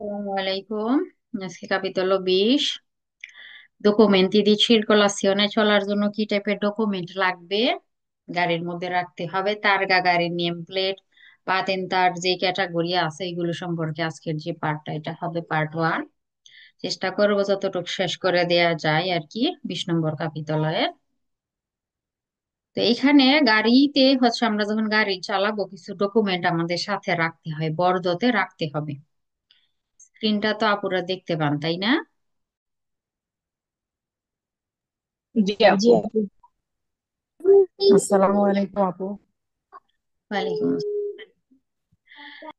Assalamu alaikum. আজকে capítulo 20 document দি সার্কুলেশনে চলার জন্য কি টাইপের ডকুমেন্ট লাগবে গাড়ির মধ্যে রাখতে হবে তারগা গাড়ির নেম প্লেট পাতেন্তার যে ক্যাটাগরি আছে এগুলো সম্পর্কে আজকের যে পার্টটা এটা হবে পার্ট 1। চেষ্টা করবো যতটুকু শেষ করে দেয়া যায় আর কি 20 নম্বর কাপিতলের। তো এইখানে গাড়িতে হচ্ছে আমরা যখন গাড়ি চালাবো কিছু ডকুমেন্ট আমাদের সাথে রাখতে হয়, বর্ডতে রাখতে হবে। স্ক্রিনটা তো আপুরা দেখতে পান তাই না? জি জি আপু। আপু। আসসালামু আলাইকুম আপু। ওয়ালাইকুম।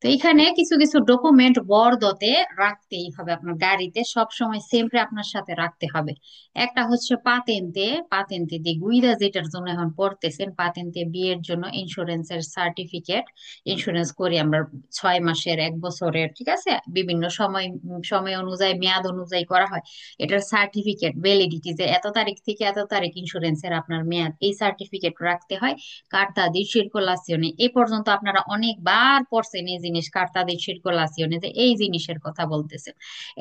তো এখানে কিছু কিছু ডকুমেন্ট বর্ডতে রাখতেই হবে, আপনার গাড়িতে সব সময় সেমরে আপনার সাথে রাখতে হবে। একটা হচ্ছে পাতেন্তে, পাতেন্তে দিয়ে গুইদা যেটার জন্য এখন পড়তেছেন, পাতেন্তে বিয়ের জন্য ইন্স্যুরেন্সের সার্টিফিকেট। ইন্স্যুরেন্স করি আমরা 6 মাসের, 1 বছরের, ঠিক আছে, বিভিন্ন সময় সময় অনুযায়ী মেয়াদ অনুযায়ী করা হয়। এটার সার্টিফিকেট ভ্যালিডিটি যে এত তারিখ থেকে এত তারিখ ইন্স্যুরেন্সের আপনার মেয়াদ, এই সার্টিফিকেট রাখতে হয়। কার্তা দি সার্কুলাসিওনে এ পর্যন্ত আপনারা অনেকবার পড়ছেন এই জিনিস, কার্তা দি সার্কুলাসিওনে যে এই জিনিসের কথা বলতেছে।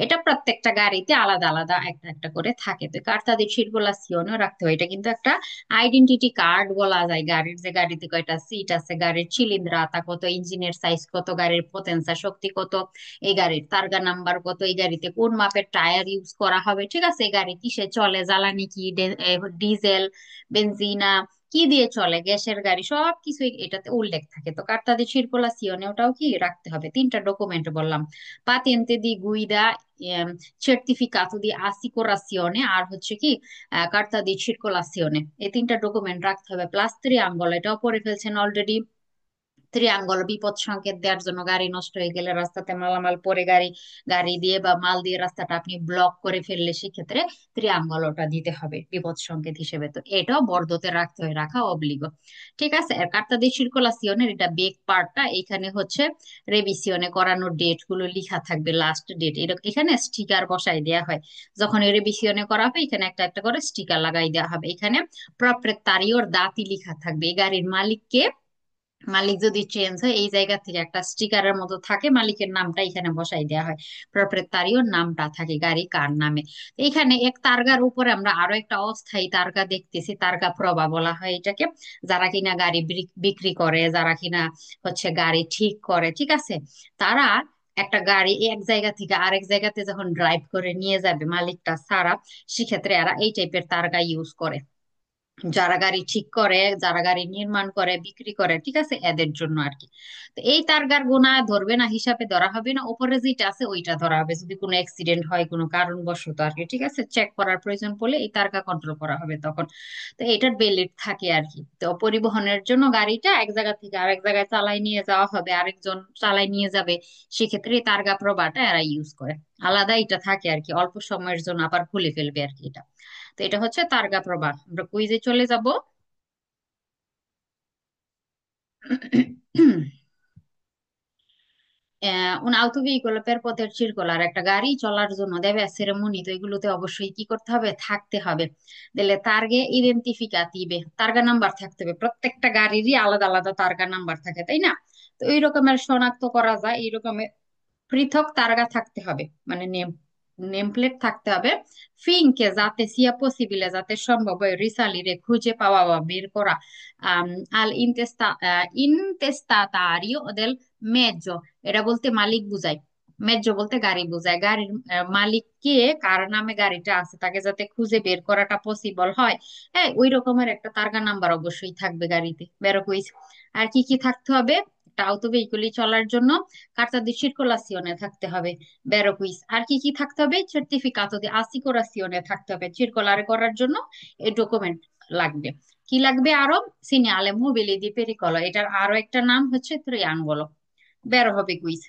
এটা প্রত্যেকটা গাড়িতে আলাদা আলাদা একটা একটা করে থাকে, তো কার্তা দি সার্কুলাসিওনে রাখতে হয়। এটা কিন্তু একটা আইডেন্টিটি কার্ড বলা যায় গাড়ির, যে গাড়িতে কয়টা সিট আছে, গাড়ির চিলিন্দ্রাতা কত, ইঞ্জিনের সাইজ কত, গাড়ির পতেন্সা শক্তি কত, এই গাড়ির তার্গা নাম্বার কত, এই গাড়িতে কোন মাপের টায়ার ইউজ করা হবে, ঠিক আছে, এই গাড়ি কিসে চলে, জ্বালানি কি, ডিজেল, বেনজিনা, কি দিয়ে চলে, গ্যাসের গাড়ি, সব কিছু এটাতে উল্লেখ থাকে। তো কার্তা দি সির্কোলাসিওনে ওটাও কি রাখতে হবে। 3টা ডকুমেন্ট বললাম, পাতেন্তে দি গুইদা, সার্টিফিকাতো দি আসিকোরাসিওনে, আর হচ্ছে কি কার্তা দি সির্কোলাসিওনে। এই 3টা ডকুমেন্ট রাখতে হবে, প্লাস ত্রিয়াঙ্গল, এটাও পড়ে ফেলছেন অলরেডি। ত্রিয়াঙ্গল বিপদ সংকেত দেওয়ার জন্য, গাড়ি নষ্ট হয়ে গেলে, রাস্তাতে মালামাল পরে গাড়ি গাড়ি দিয়ে বা মাল দিয়ে রাস্তাটা আপনি ব্লক করে ফেললে সেক্ষেত্রে ত্রিয়াঙ্গল ওটা দিতে হবে বিপদ সংকেত হিসেবে। তো এটাও বর্ডতে রাখতে হয়, রাখা অব্লিগো। ঠিক আছে। আর কার্তা দি সার্কুলাসিওনের এটা বেক পার্টটা, এখানে হচ্ছে রেভিসিওনে করানোর ডেট গুলো লিখা থাকবে, লাস্ট ডেট। এখানে স্টিকার বসাই দেওয়া হয়, যখন রেভিসিওনে করা হবে এখানে একটা একটা করে স্টিকার লাগাই দেওয়া হবে। এখানে প্রপ্রেতারিওর দাঁতি লিখা থাকবে, এই গাড়ির মালিককে, মালিক যদি চেঞ্জ হয় এই জায়গা থেকে একটা স্টিকারের মতো থাকে, মালিকের নামটা এখানে বসাই দেওয়া হয়, প্রপ্রেতারিও নামটা থাকে গাড়ি কার নামে। তো এখানে এক তারগার উপরে আমরা আরো একটা অস্থায়ী তারগা দেখতেছি, তারগা প্রবা বলা হয় এটাকে। যারা কিনা গাড়ি বিক্রি করে, যারা কিনা হচ্ছে গাড়ি ঠিক করে, ঠিক আছে, তারা একটা গাড়ি এক জায়গা থেকে আরেক জায়গাতে যখন ড্রাইভ করে নিয়ে যাবে মালিকটা ছাড়া, সেক্ষেত্রে এরা এই টাইপের তারগা ইউজ করে। যারা গাড়ি ঠিক করে, যারা গাড়ি নির্মাণ করে, বিক্রি করে, ঠিক আছে, এদের জন্য আর কি। তো এই তারগার গোনা ধরবে না, হিসাবে ধরা হবে না, উপরে যেটা আছে ওইটা ধরা হবে যদি কোনো অ্যাক্সিডেন্ট হয় কোনো কারণবশত আর কি, ঠিক আছে, চেক করার প্রয়োজন পড়লে এই তারগা কন্ট্রোল করা হবে তখন। তো এটার বেলিড থাকে আর কি। তো পরিবহনের জন্য গাড়িটা এক জায়গা থেকে আরেক জায়গায় চালাই নিয়ে যাওয়া হবে, আরেকজন চালাই নিয়ে যাবে, সেক্ষেত্রে এই তারগা প্রবাহটা এরা ইউজ করে। আলাদা এটা থাকে আর কি, অল্প সময়ের জন্য আবার খুলে ফেলবে আর কি এটা। তো এটা হচ্ছে তারগা প্রবাহ। আমরা কুইজে চলে যাব। un autoveicoলো per poter circolare, একটা গাড়ি চলার জন্য দেবে সেরেমনি, তো এগুলোতে অবশ্যই কি করতে হবে, থাকতে হবে দিলে তার্গে ইডেন্টিফিকাতিবে, তার্গা নাম্বার থাকতে হবে। প্রত্যেকটা গাড়িরই আলাদা আলাদা তার্গা নাম্বার থাকে তাই না? তো এই রকমের শনাক্ত করা যায়, এই রকমের পৃথক তারগা থাকতে হবে, মানে নেম নেম প্লেট থাকতে হবে। ফিনকে যাতে সিয়া পসিবিলে, যাতে সম্ভব হয় রিসালিরে খুঁজে পাওয়া বা বের করা, আল ইনতেস্তাতারিও ওদের মেজ্জো, এটা বলতে মালিক বুঝায়, মেজ্জো বলতে গাড়ি বুঝায়। গাড়ির মালিক কে, কার নামে গাড়িটা আছে, তাকে যাতে খুঁজে বের করাটা পসিবল হয়। হ্যাঁ, ওই রকমের একটা তারগা নাম্বার অবশ্যই থাকবে গাড়িতে, বেরো কুইজ। আর কি কি থাকতে হবে একটা আউটো ভেহিকুলি চলার জন্য? কার্তা দি সির্কোলাসিওনে থাকতে হবে, বেরো কুইজ। আর কি কি থাকতে হবে? সার্টিফিকাতো দি আসিকুরাসিওনে থাকতে হবে, সির্কোলারে করার জন্য এই ডকুমেন্ট লাগবে। কি লাগবে আরো? সিনিয়ালে মোবিলি দি পেরিকলো, এটার আরো একটা নাম হচ্ছে ত্রিয়াঙ্গলো। বের হবে কুইজ।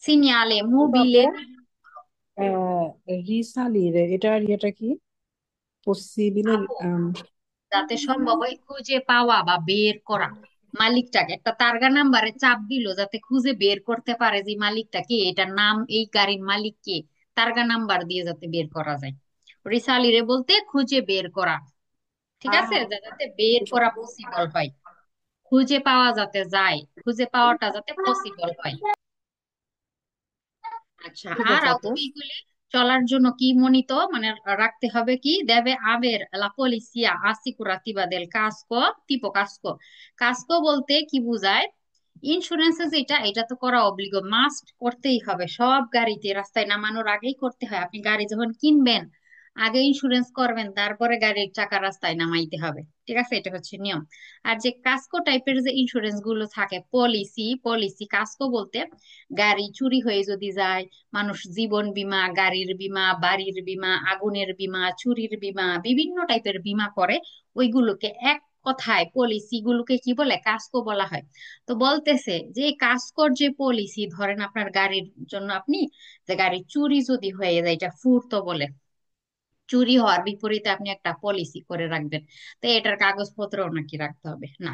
সিনিয়ালে কিন্তু মোবিলে, আপু, রিসালির এটার ইয়েটা কি? পসিবিলের আপু, যাতে সম্ভব হয় খুঁজে পাওয়া বা বের করা মালিকটাকে, একটা তারগা নাম্বারে চাপ দিল যাতে খুঁজে বের করতে পারে যে মালিকটা কে, এটার নাম, এই গাড়ির মালিক কে, তারগা নাম্বার দিয়ে যাতে বের করা যায়। রিসালিরে বলতে খুঁজে বের করা, ঠিক আছে, যাতে বের করা পসিবল হয়, খুঁজে পাওয়া যাতে যায়, খুঁজে পাওয়াটা যাতে পসিবল হয়। আচ্ছা, ঠিক আর আছে আউটো আপু। ভেহিকুলে চলার জন্য কি মনিত মানে রাখতে হবে কি debe haber la policía asicurativa del casco tipo casco। Casco বলতে কি বোঝায়? ইন্স্যুরেন্স যেটা, এটা তো করা অব্লিগো, মাস্ট করতেই হবে সব গাড়িতে, রাস্তায় নামানোর আগেই করতে হয়। আপনি গাড়ি যখন কিনবেন আগে ইন্স্যুরেন্স করবেন, তারপরে গাড়ির চাকা রাস্তায় নামাইতে হবে। ঠিক আছে, এটা হচ্ছে নিয়ম। আর যে কাস্কো টাইপের যে ইন্স্যুরেন্স গুলো থাকে, পলিসি পলিসি কাস্কো বলতে গাড়ি চুরি হয়ে যদি যায়, মানুষ জীবন বীমা, গাড়ির বীমা, বাড়ির বীমা, আগুনের বীমা, চুরির বীমা, বিভিন্ন টাইপের বীমা করে, ওইগুলোকে এক কথায় পলিসি গুলোকে কি বলে? কাস্কো বলা হয়। তো বলতেছে যে এই কাস্কোর যে পলিসি, ধরেন আপনার গাড়ির জন্য আপনি, যে গাড়ি চুরি যদি হয়ে যায়, এটা ফুর্তো বলে, চুরি হওয়ার বিপরীতে আপনি একটা পলিসি করে রাখবেন, তো এটার কাগজপত্র নাকি রাখতে হবে না?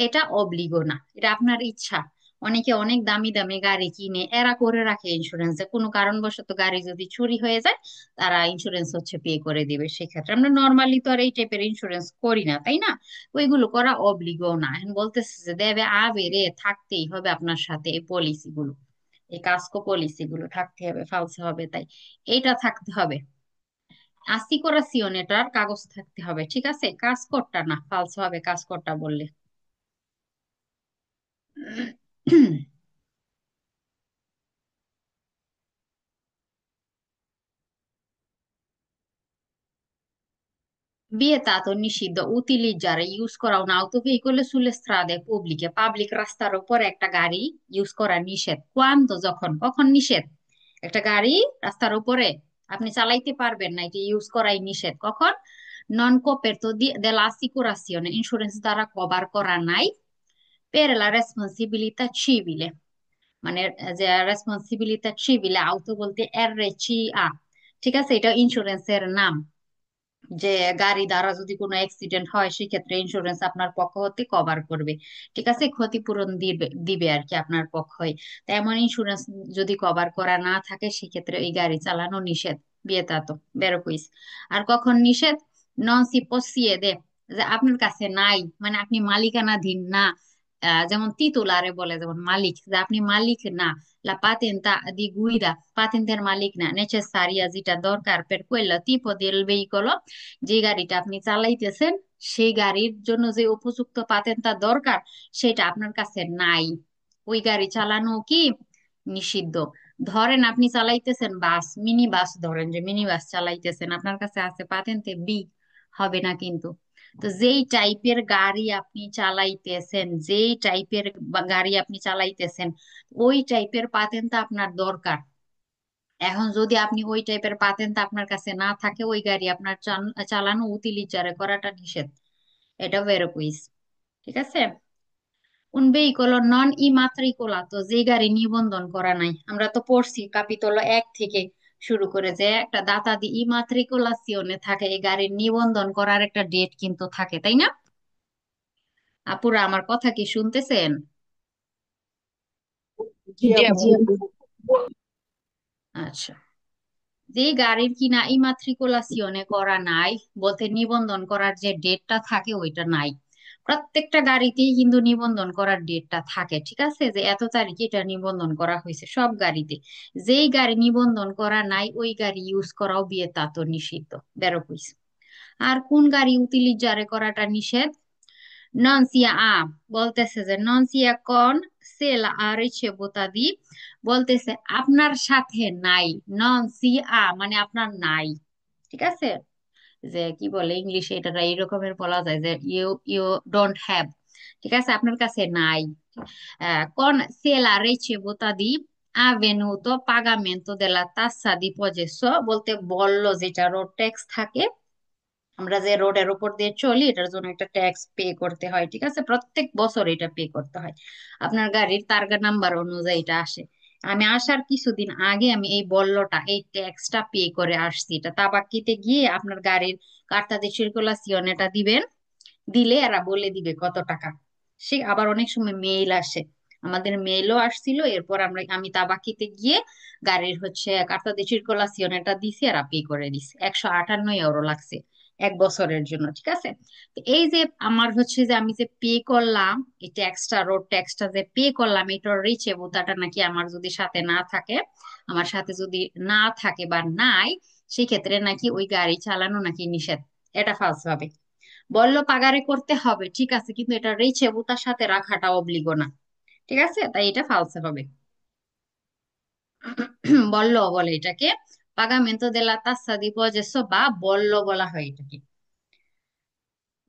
এটা অব্লিগো না, এটা আপনার ইচ্ছা। অনেকে অনেক দামি দামি গাড়ি কিনে এরা করে রাখে ইন্স্যুরেন্স, যে কোনো কারণবশত গাড়ি যদি চুরি হয়ে যায় তারা ইন্স্যুরেন্স হচ্ছে পে করে দিবে। সেক্ষেত্রে আমরা নর্মালি তো আর এই টাইপের ইন্স্যুরেন্স করি না, তাই না? ওইগুলো করা অব্লিগো না। এখন বলতেছে যে দেবে আবেরে থাকতেই হবে আপনার সাথে এই পলিসি গুলো, এই কাস্কো পলিসি গুলো থাকতে হবে, ফালসে হবে তাই এইটা থাকতে হবে। আসিকোরাসিওন, এটার কাগজ থাকতে হবে, ঠিক আছে? কাসকোরটা না, ফালসো হবে কাসকোরটা বললে। Vietato, নিষিদ্ধ, utilizzare, ইউজ করা un autoveicola sulle strade pubbliche, public রাস্তার উপর একটা গাড়ি ইউজ করা নিষেধ। কোয়ান্তো, যখন, কখন নিষেধ? একটা গাড়ি রাস্তার উপরে আপনি চালাইতে পারবেন না, এটা ইউজ করাই নিষেধ। কখন? নন কোপেরতো della assicurazione, ইন্স্যুরেন্স দ্বারা কভার করা নাই, per la responsabilità civile, মানে যে রেসপন্সিবিলিটি সিভিলে, আউতো বলতে RCA। ঠিক আছে, এটা ইন্স্যুরেন্সের নাম। যে গাড়ি দ্বারা যদি কোনো অ্যাক্সিডেন্ট হয় সেক্ষেত্রে ইন্স্যুরেন্স আপনার পক্ষ হতে কভার করবে। ঠিক আছে, ক্ষতিপূরণ দিবে দিবে আর কি আপনার পক্ষে। তেমন ইন্স্যুরেন্স যদি কভার করা না থাকে সেক্ষেত্রে এই গাড়ি চালানো নিষেধ। বিয়েতাতো, বেরোকুইস। আর কখন নিষেধ? নন সি পসিয়েদে, যে আপনার কাছে নাই, মানে আপনি মালিকানাধীন না। যেমন তিতুলারে বলে, যেমন মালিক, যে আপনি মালিক না। লা patenta di guida, পাতেন্টের মালিক না। নেসেসারিয়া, যেটা দরকার, per quello tipo del veicolo, যে গাড়িটা আপনি চালাইতেছেন সেই গাড়ির জন্য যে উপযুক্ত পাতেন্টটা দরকার সেটা আপনার কাছে নাই, ওই গাড়ি চালানো কি নিষিদ্ধ। ধরেন আপনি চালাইতেছেন বাস, মিনি বাস, ধরেন যে মিনি বাস চালাইতেছেন, আপনার কাছে আছে পাতেন্টে বি, হবে না কিন্তু। তো যেই টাইপের গাড়ি আপনি চালাইতেছেন, যেই টাইপের গাড়ি আপনি চালাইতেছেন, ওই টাইপের পাতেন্টটা আপনার দরকার। এখন যদি আপনি ওই টাইপের পাতেন্ট আপনার কাছে না থাকে, ওই গাড়ি আপনার চালানো উতিলিচারে করাটা নিষেধ। এটা ভেরোকুইজ। ঠিক আছে। un veicolo non immatricolato, যে গাড়ি নিবন্ধন করা নাই, আমরা তো পড়ছি কাপিতল 1 থেকে শুরু করে, যে একটা দাতা দি ইমাত্রিকুলাসিওনে থাকে, এই গাড়ির নিবন্ধন করার একটা ডেট কিন্তু থাকে, তাই না? আপুরা আমার কথা কি শুনতেছেন? জি জি আপু। আপু। আচ্ছা, যে গাড়ির কিনা ইমাত্রিকুলাসিওনে করা নাই, বলতে নিবন্ধন করার যে ডেটটা থাকে ওইটা নাই। প্রত্যেকটা গাড়িতেই কিন্তু নিবন্ধন করার ডেটটা থাকে, ঠিক আছে, যে এত তারিখে এটা নিবন্ধন করা হয়েছে সব গাড়িতে। যেই গাড়ি নিবন্ধন করা নাই ওই গাড়ি ইউজ করাও বিয়ে তা তো নিষিদ্ধ। বেরো কইছে। আর কোন গাড়ি উতিলিজারে করাটা নিষেধ? Non sia A, বলতেছে যে নন সিয়া কন সেলা আর বোতাদি, বলতেছে আপনার সাথে নাই। নন সি আ মানে আপনার নাই। ঠিক আছে, যে কি বলে ইংলিশে এটা এই রকমের বলা যায় যে ইউ ইউ ডোন্ট হ্যাভ। ঠিক আছে, আপনার কাছে নাই। কোন সেলা বোতাদি avvenuto pagamento della tassa di possesso, বলতে বললো যেটা রোড ট্যাক্স থাকে, আমরা যে রোডের উপর দিয়ে চলি এটার জন্য একটা ট্যাক্স পে করতে হয়। ঠিক আছে, প্রত্যেক বছর এটা পে করতে হয়, আপনার গাড়ির তারগা নাম্বার অনুযায়ী এটা আসে। আমি আসার কিছুদিন আগে আমি এই বল্লটা, এই ট্যাক্সটা পে করে আসছি। এটা তাবাক্কিতে গিয়ে আপনার গাড়ির কার্তা de circolazione এটা দিবেন, দিলে এরা বলে দিবে কত টাকা। সে আবার অনেক সময় মেইল আসে, আমাদের মেইলও আসছিল, এরপর আমি তাবাকিতে গিয়ে গাড়ির হচ্ছে কার্তা de circolazione এটা দিছি, এরা পে করে দিছে, 158 ইউরো লাগছে। 1 বছরের জন্য, ঠিক আছে? তো এই যে আমার হচ্ছে যে আমি যে পে করলাম, এই ট্যাক্সটা, রোড ট্যাক্সটা যে পে করলাম, এটার রিচেবুতাটা নাকি আমার যদি সাথে না থাকে, আমার সাথে যদি না থাকে বা নাই, সেক্ষেত্রে নাকি ওই গাড়ি চালানো নাকি নিষেধ। এটা ফালস হবে। বললো পাগারে করতে হবে, ঠিক আছে, কিন্তু এটা রিচেবুতার সাথে রাখাটা অব্লিগো না, ঠিক আছে? তাই এটা ফালসে হবে। বললো বলে এটাকে পাগামেন্টো দেলা তাসা দি প্রজেসো, বা বললো বলা হয় এটাকে।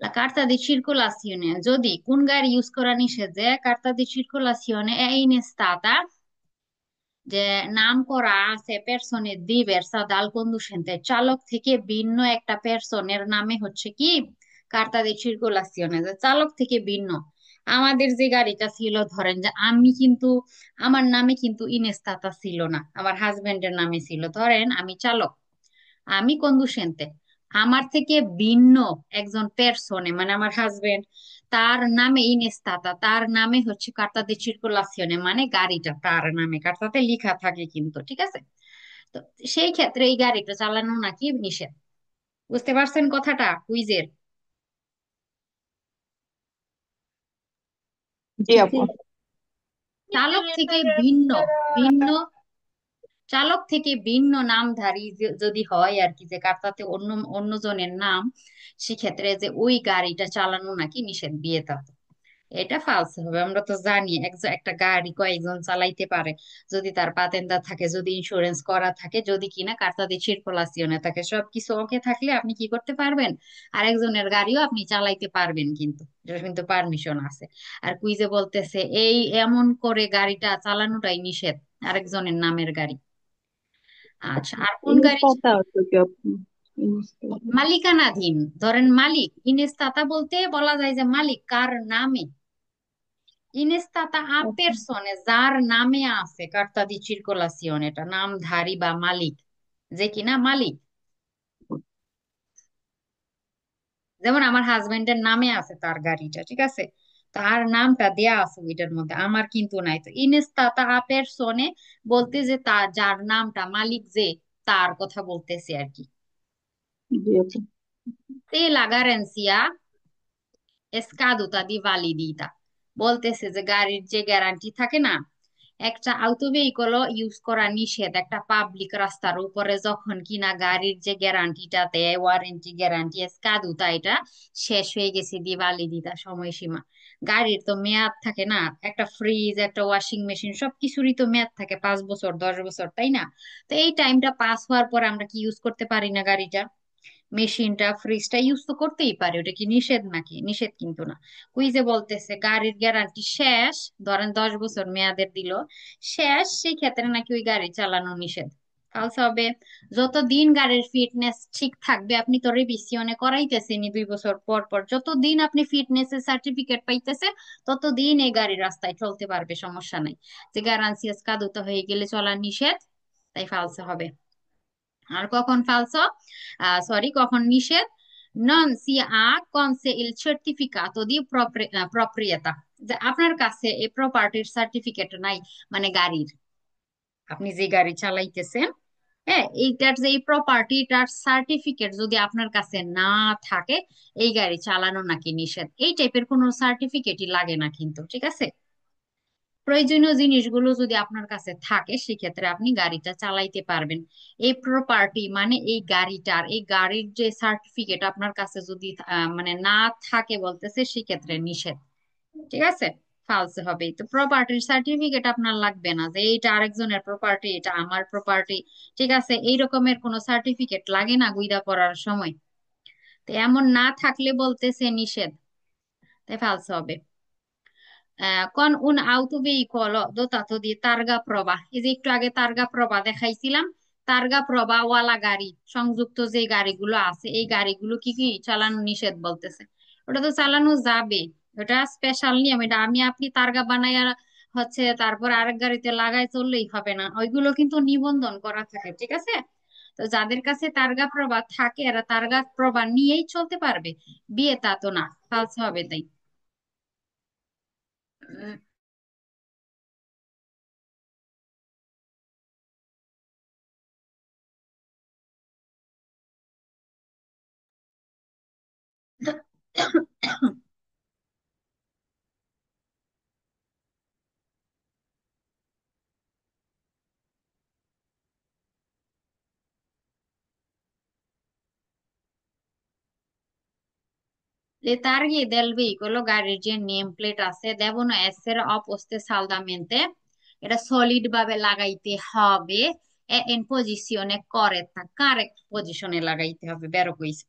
La carta di circolazione, যদি কোন গাড়ি ইউজ করা নিষেধ, যে carta di circolazione è inestata, যে নাম করা আছে persone diversa dal conducente, চালক থেকে ভিন্ন একটা পেরসনের নামে হচ্ছে কি carta di circolazione, যে চালক থেকে ভিন্ন। আমাদের যে গাড়িটা ছিল, ধরেন যে আমি কিন্তু, আমার নামে কিন্তু ইনেস্তাতা ছিল না, আমার হাজবেন্ডের নামে ছিল। ধরেন আমি চালক, আমি কন্ডুসেন্তে, আমার থেকে ভিন্ন একজন পেরসনে, মানে আমার হাজবেন্ড, তার নামে ইনেস্তাতা, তার নামে হচ্ছে কার্তাতে চিরকুলাসিওনে, মানে গাড়িটা তার নামে কার্তাতে লেখা থাকে কিন্তু, ঠিক আছে? তো সেই ক্ষেত্রে এই গাড়িটা চালানো নাকি নিষেধ। বুঝতে পারছেন কথাটা কুইজের? জি জি। আপু। চালক থেকে ভিন্ন, ভিন্ন, চালক থেকে ভিন্ন নামধারী যদি হয় আর কি, যে কার্তাতে অন্য অন্যজনের নাম, সেক্ষেত্রে যে ওই গাড়িটা চালানো নাকি নিষেধ, বিয়েটা। এটা ফালস হবে। আমরা তো জানি একটা গাড়ি কয়েকজন চালাইতে পারে, যদি তার পাতেন্দার থাকে, যদি ইন্স্যুরেন্স করা থাকে, যদি কিনা কার্তা দিয়ে সিরকুলাসিওনে থাকে, সবকিছু ওকে থাকলে আপনি কি করতে পারবেন, আরেকজনের গাড়িও আপনি চালাইতে পারবেন, কিন্তু এটা কিন্তু পারমিশন আছে। আর কুইজে বলতেছে এই এমন করে গাড়িটা চালানোটাই নিষেধ, আরেকজনের নামের গাড়ি। আচ্ছা, আর কোন গাড়ি ইনস্টাটা আছে কি আপু? ইনস্টা। মালিকানাধীন? ধরেন মালিক, ইনেস্তাতা বলতে বলা যায় যে মালিক কার নামে, ইনেস্তাতা আ আচ্ছা। persone, যার নামে আছে কার্তা দি circolazione, এটা নামধারী বা মালিক, যে কিনা মালিক। যেমন আমার হাজবেন্ডের নামে আছে তার গাড়িটা, ঠিক আছে, তার নামটা দেয়া আছে ওইটার মধ্যে, আমার কিন্তু নাই। তো ইনেস্তাতা আ persone বলতে যে তার, যার নামটা মালিক, যে তার কথা বলতেছে আর কি। জি আপু। তে la garanzia escaduta di validità, বলতেছে যে গাড়ির যে গ্যারান্টি থাকে না, একটা আউটো ভেহিকল ইউজ করা নিষেধ একটা পাবলিক রাস্তার উপরে, যখন কিনা গাড়ির যে গ্যারান্টিটা দেয়, ওয়ারেন্টি গ্যারান্টি স্কাদুতা, এটা শেষ হয়ে গেছে, দিওয়ালি দিতা সময়সীমা। গাড়ির তো মেয়াদ থাকে না, একটা ফ্রিজ, একটা ওয়াশিং মেশিন, সবকিছুরই তো মেয়াদ থাকে 5 বছর 10 বছর, তাই না? তো এই টাইমটা পাস হওয়ার পর আমরা কি ইউজ করতে পারি না গাড়িটা, মেশিনটা, ফ্রিজটা ইউজ তো করতেই পারে। ওটা কি নিষেধ নাকি? নিষেধ কিন্তু না। কুইজে বলতেছে গাড়ির গ্যারান্টি শেষ, ধরেন 10 বছর মেয়াদের দিল, শেষ, সেই ক্ষেত্রে নাকি ওই গাড়ি চালানো নিষেধ। ফালস হবে। যতদিন গাড়ির ফিটনেস ঠিক থাকবে, আপনি তো রিভিশনে করাইতেছেনই 2 বছর পর পর, যতদিন আপনি ফিটনেস এর সার্টিফিকেট পাইতেছে, ততদিন এই গাড়ি রাস্তায় চলতে পারবে, সমস্যা নাই। যে গ্যারান্টি কাদুতা হয়ে গেলে চলা নিষেধ, তাই ফালসে হবে। আর কখন ফালসো, সরি, কখন নিষেধ, নন সি আ কনসে ইল সার্টিফিকাতো দি প্রপ্রিয়েতা, যে আপনার কাছে এই প্রপার্টির সার্টিফিকেট নাই, মানে গাড়ির, আপনি যে গাড়ি চালাইতেছেন, হ্যাঁ, এইটার যে এই প্রপার্টিটার সার্টিফিকেট যদি আপনার কাছে না থাকে, এই গাড়ি চালানো নাকি নিষেধ। এই টাইপের কোনো সার্টিফিকেটই লাগে না কিন্তু, ঠিক আছে? প্রয়োজনীয় জিনিসগুলো যদি আপনার কাছে থাকে, সেক্ষেত্রে আপনি গাড়িটা চালাইতে পারবেন। এই প্রপার্টি মানে এই গাড়িটার, এই গাড়ির যে সার্টিফিকেট আপনার কাছে যদি মানে না থাকে বলতেছে, সেক্ষেত্রে নিষেধ, ঠিক আছে? ফালসে হবে। তো প্রপার্টির সার্টিফিকেট আপনার লাগবে না, যে এইটা আরেকজনের প্রপার্টি, এটা আমার প্রপার্টি, ঠিক আছে, এই রকমের কোনো সার্টিফিকেট লাগে না গুইদা করার সময়। তো এমন না থাকলে বলতেছে নিষেধ, তাই ফালসে হবে। কোন উন আউটো ভেহিকল দোতাতো দিয়ে তার্গা প্রবাহ, এই যে একটু আগে তার্গা প্রবাহ দেখাইছিলাম, তার্গা প্রবাহ ওয়ালা গাড়ি সংযুক্ত যে গাড়িগুলো আছে, এই গাড়িগুলো কি কি চালানো নিষেধ বলতেছে। ওটা তো চালানো যাবে, ওটা স্পেশাল নিয়ম, এটা আমি আপনি তার্গা বানাইয়া হচ্ছে তারপর আরেক গাড়িতে লাগাই চললেই হবে না, ওইগুলো কিন্তু নিবন্ধন করা থাকে, ঠিক আছে? তো যাদের কাছে তার্গা প্রবাহ থাকে, এরা তার্গা প্রবাহ নিয়েই চলতে পারবে, বিয়ে তা তো না, ফালস হবে তাই। Le targhe del veicolo, গাড়ির যে নেম প্লেট আছে devono essere opposte saldamente, এটা সলিড ভাবে লাগাইতে হবে, e in posizione corretta, correct পজিশনে লাগাইতে হবে, বেরো কইছে।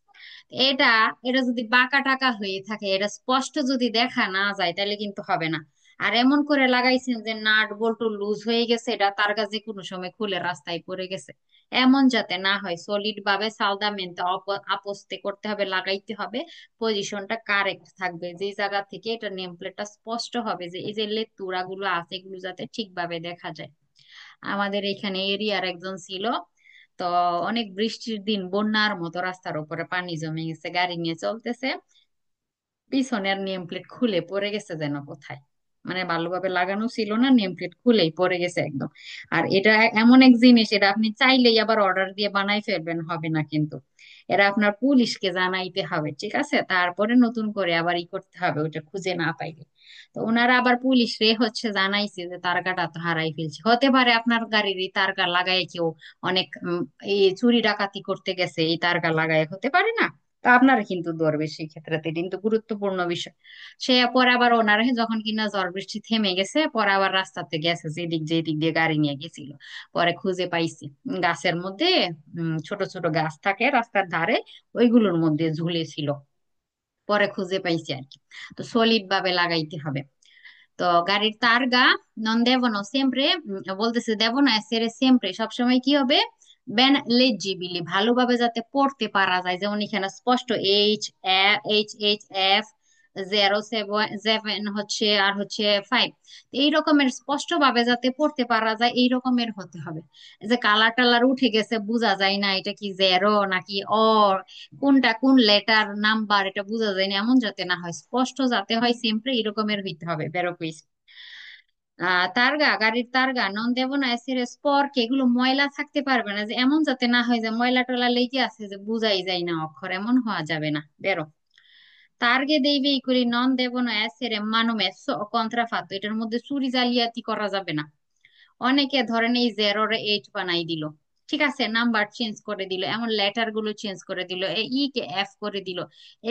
এটা এটা যদি বাঁকা টাকা হয়ে থাকে, এটা স্পষ্ট যদি দেখা না যায় তাহলে কিন্তু হবে না। আর এমন করে লাগাইছেন যে নাট বল্টু লুজ হয়ে গেছে, এটা তার কাছে কোনো সময় খুলে রাস্তায় পড়ে গেছে, এমন যাতে না হয়। সলিড ভাবে সালদামেন্তে আপস্তে করতে হবে, লাগাইতে হবে, পজিশনটা কারেক্ট থাকবে, যে জায়গা থেকে এটা নেম প্লেটটা স্পষ্ট হবে, যে এই যে লেত্তুরা গুলো আছে এগুলো যাতে ঠিকভাবে দেখা যায়। আমাদের এখানে এরিয়ার একজন ছিল, তো অনেক বৃষ্টির দিন বন্যার মতো রাস্তার উপরে পানি জমে গেছে, গাড়ি নিয়ে চলতেছে, পিছনের নেম প্লেট খুলে পড়ে গেছে যেন কোথায়, মানে ভালোভাবে লাগানো ছিল না, নেম প্লেট খুলেই পড়ে গেছে একদম। আর এটা এমন এক জিনিস, এটা আপনি চাইলেই আবার অর্ডার দিয়ে বানাই ফেলবেন, হবে না কিন্তু। এটা আপনার পুলিশকে জানাইতে হবে, ঠিক আছে, তারপরে নতুন করে আবার ই করতে হবে ওটা খুঁজে না পাইলে। তো ওনারা আবার পুলিশ রে হচ্ছে জানাইছে যে তারকাটা তো হারাই ফেলছে, হতে পারে আপনার গাড়ির এই তারকা লাগাই কেউ অনেক এই চুরি ডাকাতি করতে গেছে, এই তারকা লাগাই, হতে পারে না। তা আপনারা কিন্তু ধরবে সেই ক্ষেত্রে, এটা কিন্তু গুরুত্বপূর্ণ বিষয়। সে পরে আবার ওনারা যখন কিনা ঝড় বৃষ্টি থেমে গেছে, পরে আবার রাস্তাতে গেছে, যেদিক দিয়ে গাড়ি নিয়ে গেছিল, পরে খুঁজে পাইছি গাছের মধ্যে, ছোট ছোট গাছ থাকে রাস্তার ধারে, ওইগুলোর মধ্যে ঝুলেছিল, পরে খুঁজে পাইছি আর কি। তো সলিড ভাবে লাগাইতে হবে। তো গাড়ির তারগা নন দেবনো সিম্প্রে, বলতেছে দেবনো এসেরে সিম্প্রে, সবসময় কি হবে, বেন লেজিবিলি, ভালোভাবে যাতে পড়তে পারা যায়, যেমন এখানে স্পষ্ট এইচ এইচ এফ 07 হচ্ছে, আর হচ্ছে 5, এই রকমের স্পষ্ট ভাবে যাতে পড়তে পারা যায় এই রকমের হতে হবে। এই যে কালার টালার উঠে গেছে, বোঝা যায় না এটা কি জেরো নাকি অর, কোনটা কোন লেটার নাম্বার এটা বোঝা যায় না, এমন যাতে না হয়, স্পষ্ট যাতে হয় সিম্পলি এরকমের হইতে হবে, বেরো কুইজ। তারগা, গাড়ির তারগা নন দেব না এসির স্পর্ক, এগুলো ময়লা থাকতে পারবে না, যে এমন যাতে না হয় যে ময়লা টলা লেগে আছে যে বুঝাই যায় না অক্ষর, এমন হওয়া যাবে না, বেরো। তার্গে dei veicoli non devono essere manomesso o contraffatto, এটার মধ্যে চুরি জালিয়াতি করা যাবে না। অনেকে ধরেন এই 0 রে 8 বানাই দিল, ঠিক আছে, নাম্বার চেঞ্জ করে দিল, এমন লেটার গুলো চেঞ্জ করে দিল, ই কে এফ করে দিল,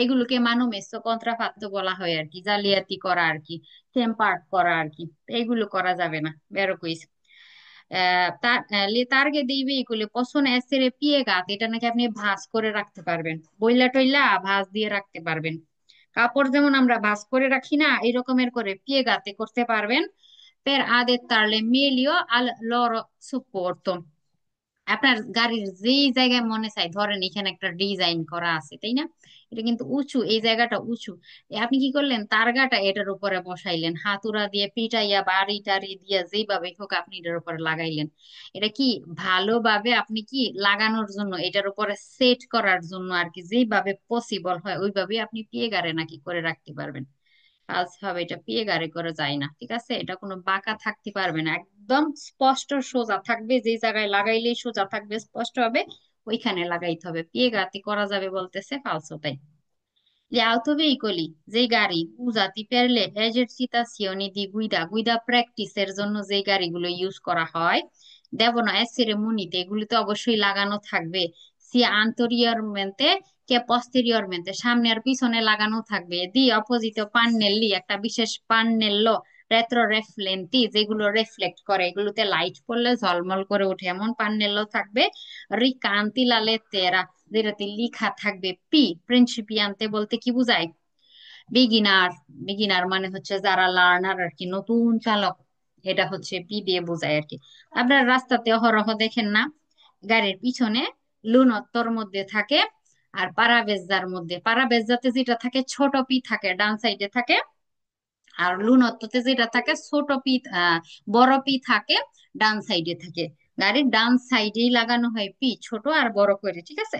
এগুলোকে মানোমেসো কন্ট্রাফাত্ত বলা হয় আর কি, জালিয়াতি করা আর কি, টেম্পার্ড করা আর কি, এগুলো করা যাবে না, বেরো কইস। লেতার্গে দিবে এগুলো পছন্দ এসেরে পিয়ে গাত, এটা নাকি আপনি ভাঁজ করে রাখতে পারবেন, বইলা টইলা ভাঁজ দিয়ে রাখতে পারবেন। কাপড় যেমন আমরা ভাঁজ করে রাখি না, এই রকমের করে পিয়ে গাতে করতে পারবেন। Per adattarle meglio al loro supporto, আপনার গাড়ির যেই জায়গায় মনে চাই, ধরেন এখানে একটা ডিজাইন করা আছে তাই না, এটা কিন্তু উঁচু, এই জায়গাটা উঁচু, আপনি কি করলেন, তারগাটা এটার উপরে বসাইলেন, হাতুড়া দিয়ে পিটাইয়া বাড়ি টাড়ি দিয়ে যেইভাবে হোক আপনি এটার উপরে লাগাইলেন। এটা কি ভালোভাবে আপনি কি লাগানোর জন্য, এটার উপরে সেট করার জন্য আর কি, যেইভাবে পসিবল হয় ওইভাবে আপনি পিয়ে গাড়ে নাকি করে রাখতে পারবেন। কাজ হবে, এটা পিয়ে গাড়ি করে যায় না, ঠিক আছে, এটা কোনো বাঁকা থাকতে পারবে না, একদম স্পষ্ট সোজা থাকবে, যে জায়গায় লাগাইলেই সোজা থাকবে স্পষ্ট হবে, ওইখানে লাগাইতে হবে, পিয়ে গাতি করা যাবে বলতেছে ফালসো তাই। Gli autoveicoli, যেই গাড়ি usati per le esercitazioni di guida, গুইদা প্র্যাকটিসের জন্য যেই গাড়িগুলো ইউজ করা হয়, devono essere munite, এগুলিতে অবশ্যই লাগানো থাকবে, sia anteriormente che posteriormente, সামনে আর পিছনে লাগানো থাকবে, দি অপোজিট পান্নেল্লি, একটা বিশেষ পান্নেল্লো রেট্রো রেফলেন্টি, যেগুলো রেফ্লেক্ট করে, এগুলোতে লাইট পড়লে ঝলমল করে ওঠে, এমন পান্নেল্লো থাকবে। রিকান্তি লালে তেরা, যেটাতে লেখা থাকবে পি প্রিন্সিপিয়ান্তে, বলতে কি বোঝায়, বিগিনার। বিগিনার মানে হচ্ছে যারা লার্নার আর কি, নতুন চালক, এটা হচ্ছে পি দিয়ে বোঝায় আর কি। আপনার রাস্তাতে অহরহ দেখেন না, গাড়ির পিছনে লুনত্তর মধ্যে থাকে, আর পারাবেজ্জার মধ্যে, পারাবেজ্জাতে যেটা থাকে ছোট পি থাকে, ডান সাইডে থাকে, আর লুনত্বতে যেটা থাকে ছোট পি, বড় পি থাকে ডান সাইডে থাকে। গাড়ির ডান সাইডেই লাগানো হয় পি, ছোট আর বড় করে, ঠিক আছে।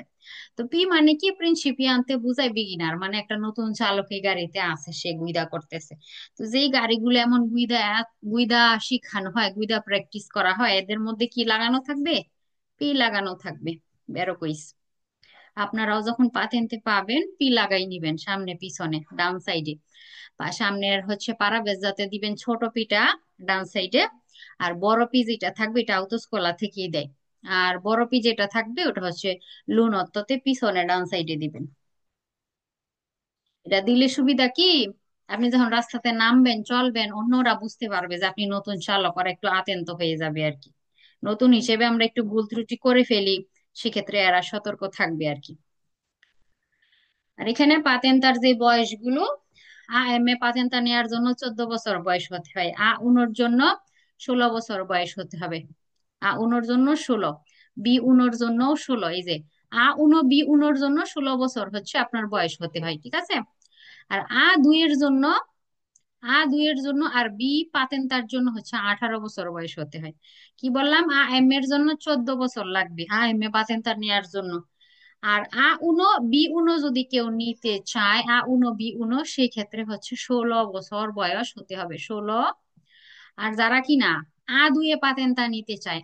তো পি মানে কি, প্রিন্সিপিয়ান্তে বুঝায় বিগিনার, মানে একটা নতুন চালক এই গাড়িতে আছে, সে গুইদা করতেছে। তো যেই গাড়িগুলো এমন গুইদা গুইদা শিখানো হয়, গুইদা প্র্যাকটিস করা হয়, এদের মধ্যে কি লাগানো থাকবে, পি লাগানো থাকবে, বেরো কইস। আপনারাও যখন পাতেন্তে পাবেন পি লাগাই নিবেন সামনে পিছনে ডান সাইডে। বা সামনের হচ্ছে পারাবেজাতে দিবেন ছোট পিটা ডান সাইডে। আর বড় পি যেটা থাকবে এটা আউতোস্কোলা থেকেই দেয়। আর বড় পি যেটা থাকবে ওটা হচ্ছে লুনত্বতে পিছনে ডান সাইডে দিবেন। এটা দিলে সুবিধা কি, আপনি যখন রাস্তাতে নামবেন চলবেন অন্যরা বুঝতে পারবে যে আপনি নতুন চালক, আর একটু আতেন্ত হয়ে যাবে আর কি। নতুন হিসেবে আমরা একটু ভুল ত্রুটি করে ফেলি, সেক্ষেত্রে এরা সতর্ক থাকবে আর কি। আর এখানে পাতেন্তার যে বয়সগুলো, এ পাতেন্তা নেওয়ার জন্য 14 বছর বয়স হতে হয়, উনোর জন্য 16 বছর বয়স হতে হবে। উনোর জন্য 16, বি উনোর জন্য 16। এই যে উনো বি উনোর জন্য 16 বছর হচ্ছে আপনার বয়স হতে হয়, ঠিক আছে। আর দুইয়ের জন্য, দুইয়ের জন্য আর বি পাতেন্তার জন্য হচ্ছে 18 বছর বয়স হতে হয়। কি বললাম, এম এর জন্য 14 বছর লাগবে এম এ পাতেন্তা নেওয়ার জন্য। আর উনো বি উনো যদি কেউ নিতে চায়, উনো বি উনো, সেই ক্ষেত্রে হচ্ছে 16 বছর বয়স হতে হবে, 16। আর যারা কিনা দুইয়ে পাতেন্তা নিতে চায়,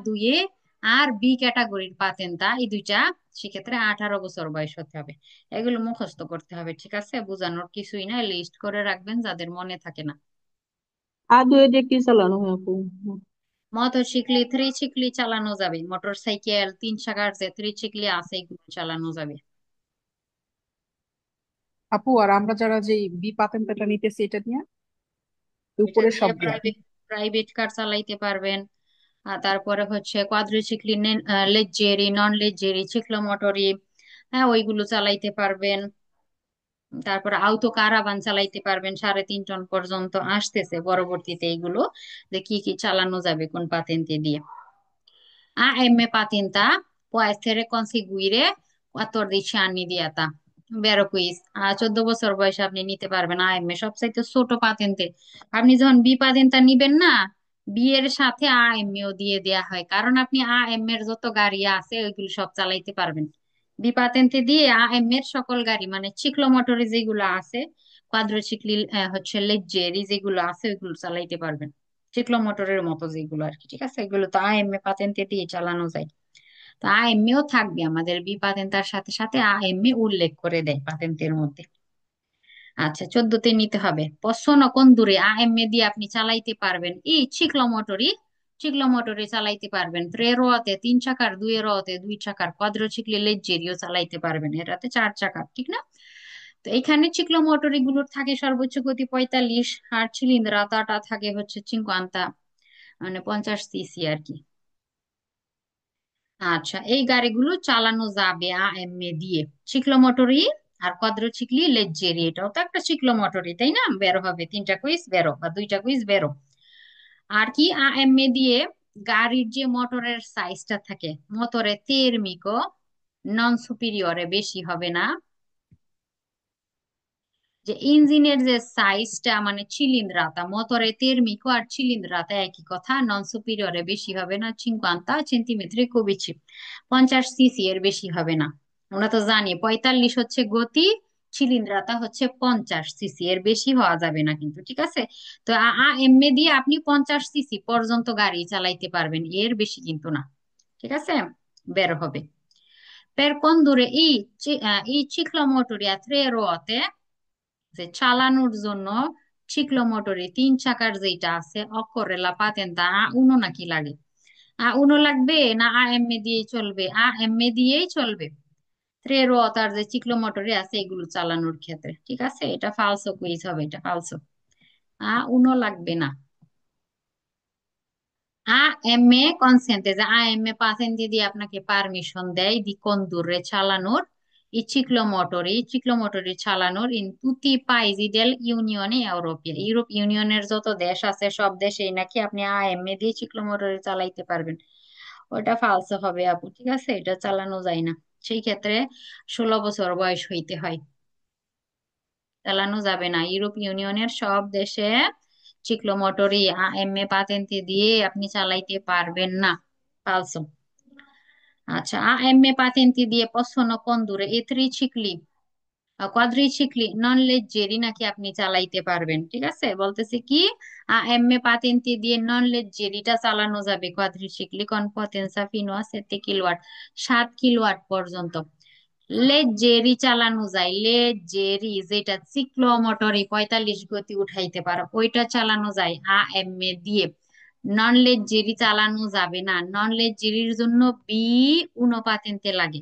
দুইয়ে আর বি ক্যাটাগরির পাতেন্তা, এই দুইটা, সেক্ষেত্রে 18 বছর বয়স হতে হবে। এগুলো মুখস্থ করতে হবে, ঠিক আছে, বোঝানোর কিছুই না, লিস্ট করে রাখবেন যাদের মনে থাকে না। আদুয়ে দিয়ে কি চালানো হয় আপু? মোটরসাইকেল, থ্রি চিকলি চালানো যাবে, মোটর সাইকেল 3 চাকার যে থ্রি চিকলি আছে এগুলো চালানো যাবে। আপু, আর আমরা যারা যে বি পাতেন্টটা নিতেছি এটা দিয়ে এটা উপরে দিয়ে সবগুলা। প্রাইভেট প্রাইভেট কার চালাইতে পারবেন। তারপরে হচ্ছে কোয়াড্রিসিক্লি, লেজ্জেরি, নন লেজ্জেরি, চিক্লোমোটরি, হ্যাঁ ওইগুলো চালাইতে পারবেন। তারপরে আউতো কারাভান চালাইতে পারবেন, 3.5 টন পর্যন্ত আসতেছে পরবর্তীতে এগুলো, যে কি কি চালানো যাবে কোন পাতেন্তে দিয়ে। me patinta può essere conseguire 14 anni di età, vero quiz। 14 বছর বয়সে আপনি নিতে পারবেন আইএমএ, সবচাইতে ছোট পাতেন্তে। আপনি যখন বি পাতেন্টটা নিবেন না, বি এর সাথে আইএমএও দিয়ে দেয়া হয়, কারণ আপনি আইএমএ এর যত গাড়ি আছে ওইগুলো সব চালাইতে পারবেন। বি পাতেন্টে দিয়ে আইএমএ এর সকল গাড়ি, মানে চিক্লোমোটরে যেগুলো আছে, কোয়াড্রোচিক্লি, হচ্ছে লেজ্জেরি যেগুলো আছে ওইগুলো চালাইতে পারবেন। চিক্লো মোটরের মতো যেগুলো আর কি, ঠিক আছে, এগুলো তো আইএমএ পাতেন্টে দিয়ে চালানো যায়। তো আইএমএও থাকবে আমাদের বি পাতেন্টার সাথে সাথে, আইএমএ উল্লেখ করে দেয় পাতেন্টের মধ্যে। আচ্ছা, 14তে নিতে হবে। পশ্চনো কোন দূরে আইএমএ দিয়ে আপনি চালাইতে পারবেন এই চিক্লো মোটরে চালাইতে পারবেন। ত্রে রোয়াতে 3 চাকার, 2 রোয়াতে 2 চাকার, কোয়াড্রোচিক্লি লেজ্জেরিও চালাইতে পারবেন, এটাতে 4 চাকার, ঠিক না। তো এখানে চিক্লো মোটর এগুলোর থাকে সর্বোচ্চ গতি 45, আর চিলিন্দ্রাতাটা থাকে হচ্ছে 50, মানে 50 সিসি আর কি। আচ্ছা, এই গাড়িগুলো চালানো যাবে আএমএ দিয়ে, চিক্লোমোটরই। আর কোয়াড্রোচিক্লি লেজ্জেরি, এটাও তো একটা চিক্লোমোটরই, তাই না, বেরো হবে 3টা কুইজ বেরো বা 2টা কুইজ বেরো। আর কি আএমএ দিয়ে গাড়ির যে মোটরের সাইজটা থাকে, মোটরে তেরমিকো নন সুপিরিয়রে বেশি হবে না। যে ইঞ্জিনের যে সাইজটা, মানে চিলিন্দ্রাতা, মোটরে তেরমিকো আর চিলিন্দ্রাতা একই কথা, নন সুপিরিয়রে বেশি হবে না, 50 সেন্টিমিটার কুবিছি, 50 সিসি এর বেশি হবে না। আমরা তো জানি 45 হচ্ছে গতি, চিলিন্দ্রাতা হচ্ছে 50 সিসি, এর বেশি হওয়া যাবে না কিন্তু, ঠিক আছে। তো এমএ দিয়ে আপনি 50 সিসি পর্যন্ত গাড়ি চালাইতে পারবেন, এর বেশি কিন্তু না, ঠিক আছে, বের হবে। Per condurre i ciclomotori a 3 ruote, যে চালানোর জন্য চিক্লোমোটরে 3 চাকার যেটা আছে, অকরেলা পাতেন্তা উনো নাকি লাগে, উনো লাগবে না আএমএ দিয়েই চলবে, আএমএ দিয়েই চলবে। ত্রেরো তার যে চিক্লোমোটরে আছে এগুলো চালানোর ক্ষেত্রে, ঠিক আছে, এটা ফালসো কুইজ হবে, এটা ফালসো। উনো লাগবে না। এম এ কনসেন্টে, যে এম এ পাসেন্টে দিয়ে আপনাকে পারমিশন দেয় দি কন্দুরে চালানোর, এই চিক্লোমোটরি চালানোর ইন তুতি পাইজি ডেল ইউনিয়নে ইউরোপিয়া, ইউরোপ ইউনিয়নের যত দেশ আছে সব দেশেই নাকি আপনি এম এ দিয়ে চিক্লোমোটরি চালাইতে পারবেন। ওটা ফালসো হবে আপু, ঠিক আছে, এটা চালানো যায় না। সেই ক্ষেত্রে 16 বছর বয়স হইতে হয়, চালানো যাবে না। ইউরোপ ইউনিয়নের সব দেশে চিক্লোমোটরই এম এ পাতেন্তে দিয়ে আপনি চালাইতে পারবেন না, ফালসো। আচ্ছা, এম এ পাতেন্তে দিয়ে পছন্দ কোন দূরে এ ত্রিচিক্লি, কোয়াড্রিচিক্লি, নন লেজ্জেরি নাকি আপনি চালাইতে পারবেন, ঠিক আছে, বলতেছে কি এম এ পাতেন্তে দিয়ে নন লেজ্জেরিটা চালানো যাবে, কোয়াড্রিচিক্লি কন পতেন্সা ফিনো 7 কিলোওয়াট, 7 কিলোওয়াট পর্যন্ত। লেজেরি চালানো যায়, লেজেরি যেটা সিক্লোমোটরি 45 গতি উঠাইতে পারো ওইটা চালানো যায় এ দিয়ে। নন লেজেরি চালানো যাবে না, নন লেজেরির জন্য বি উনো লাগে।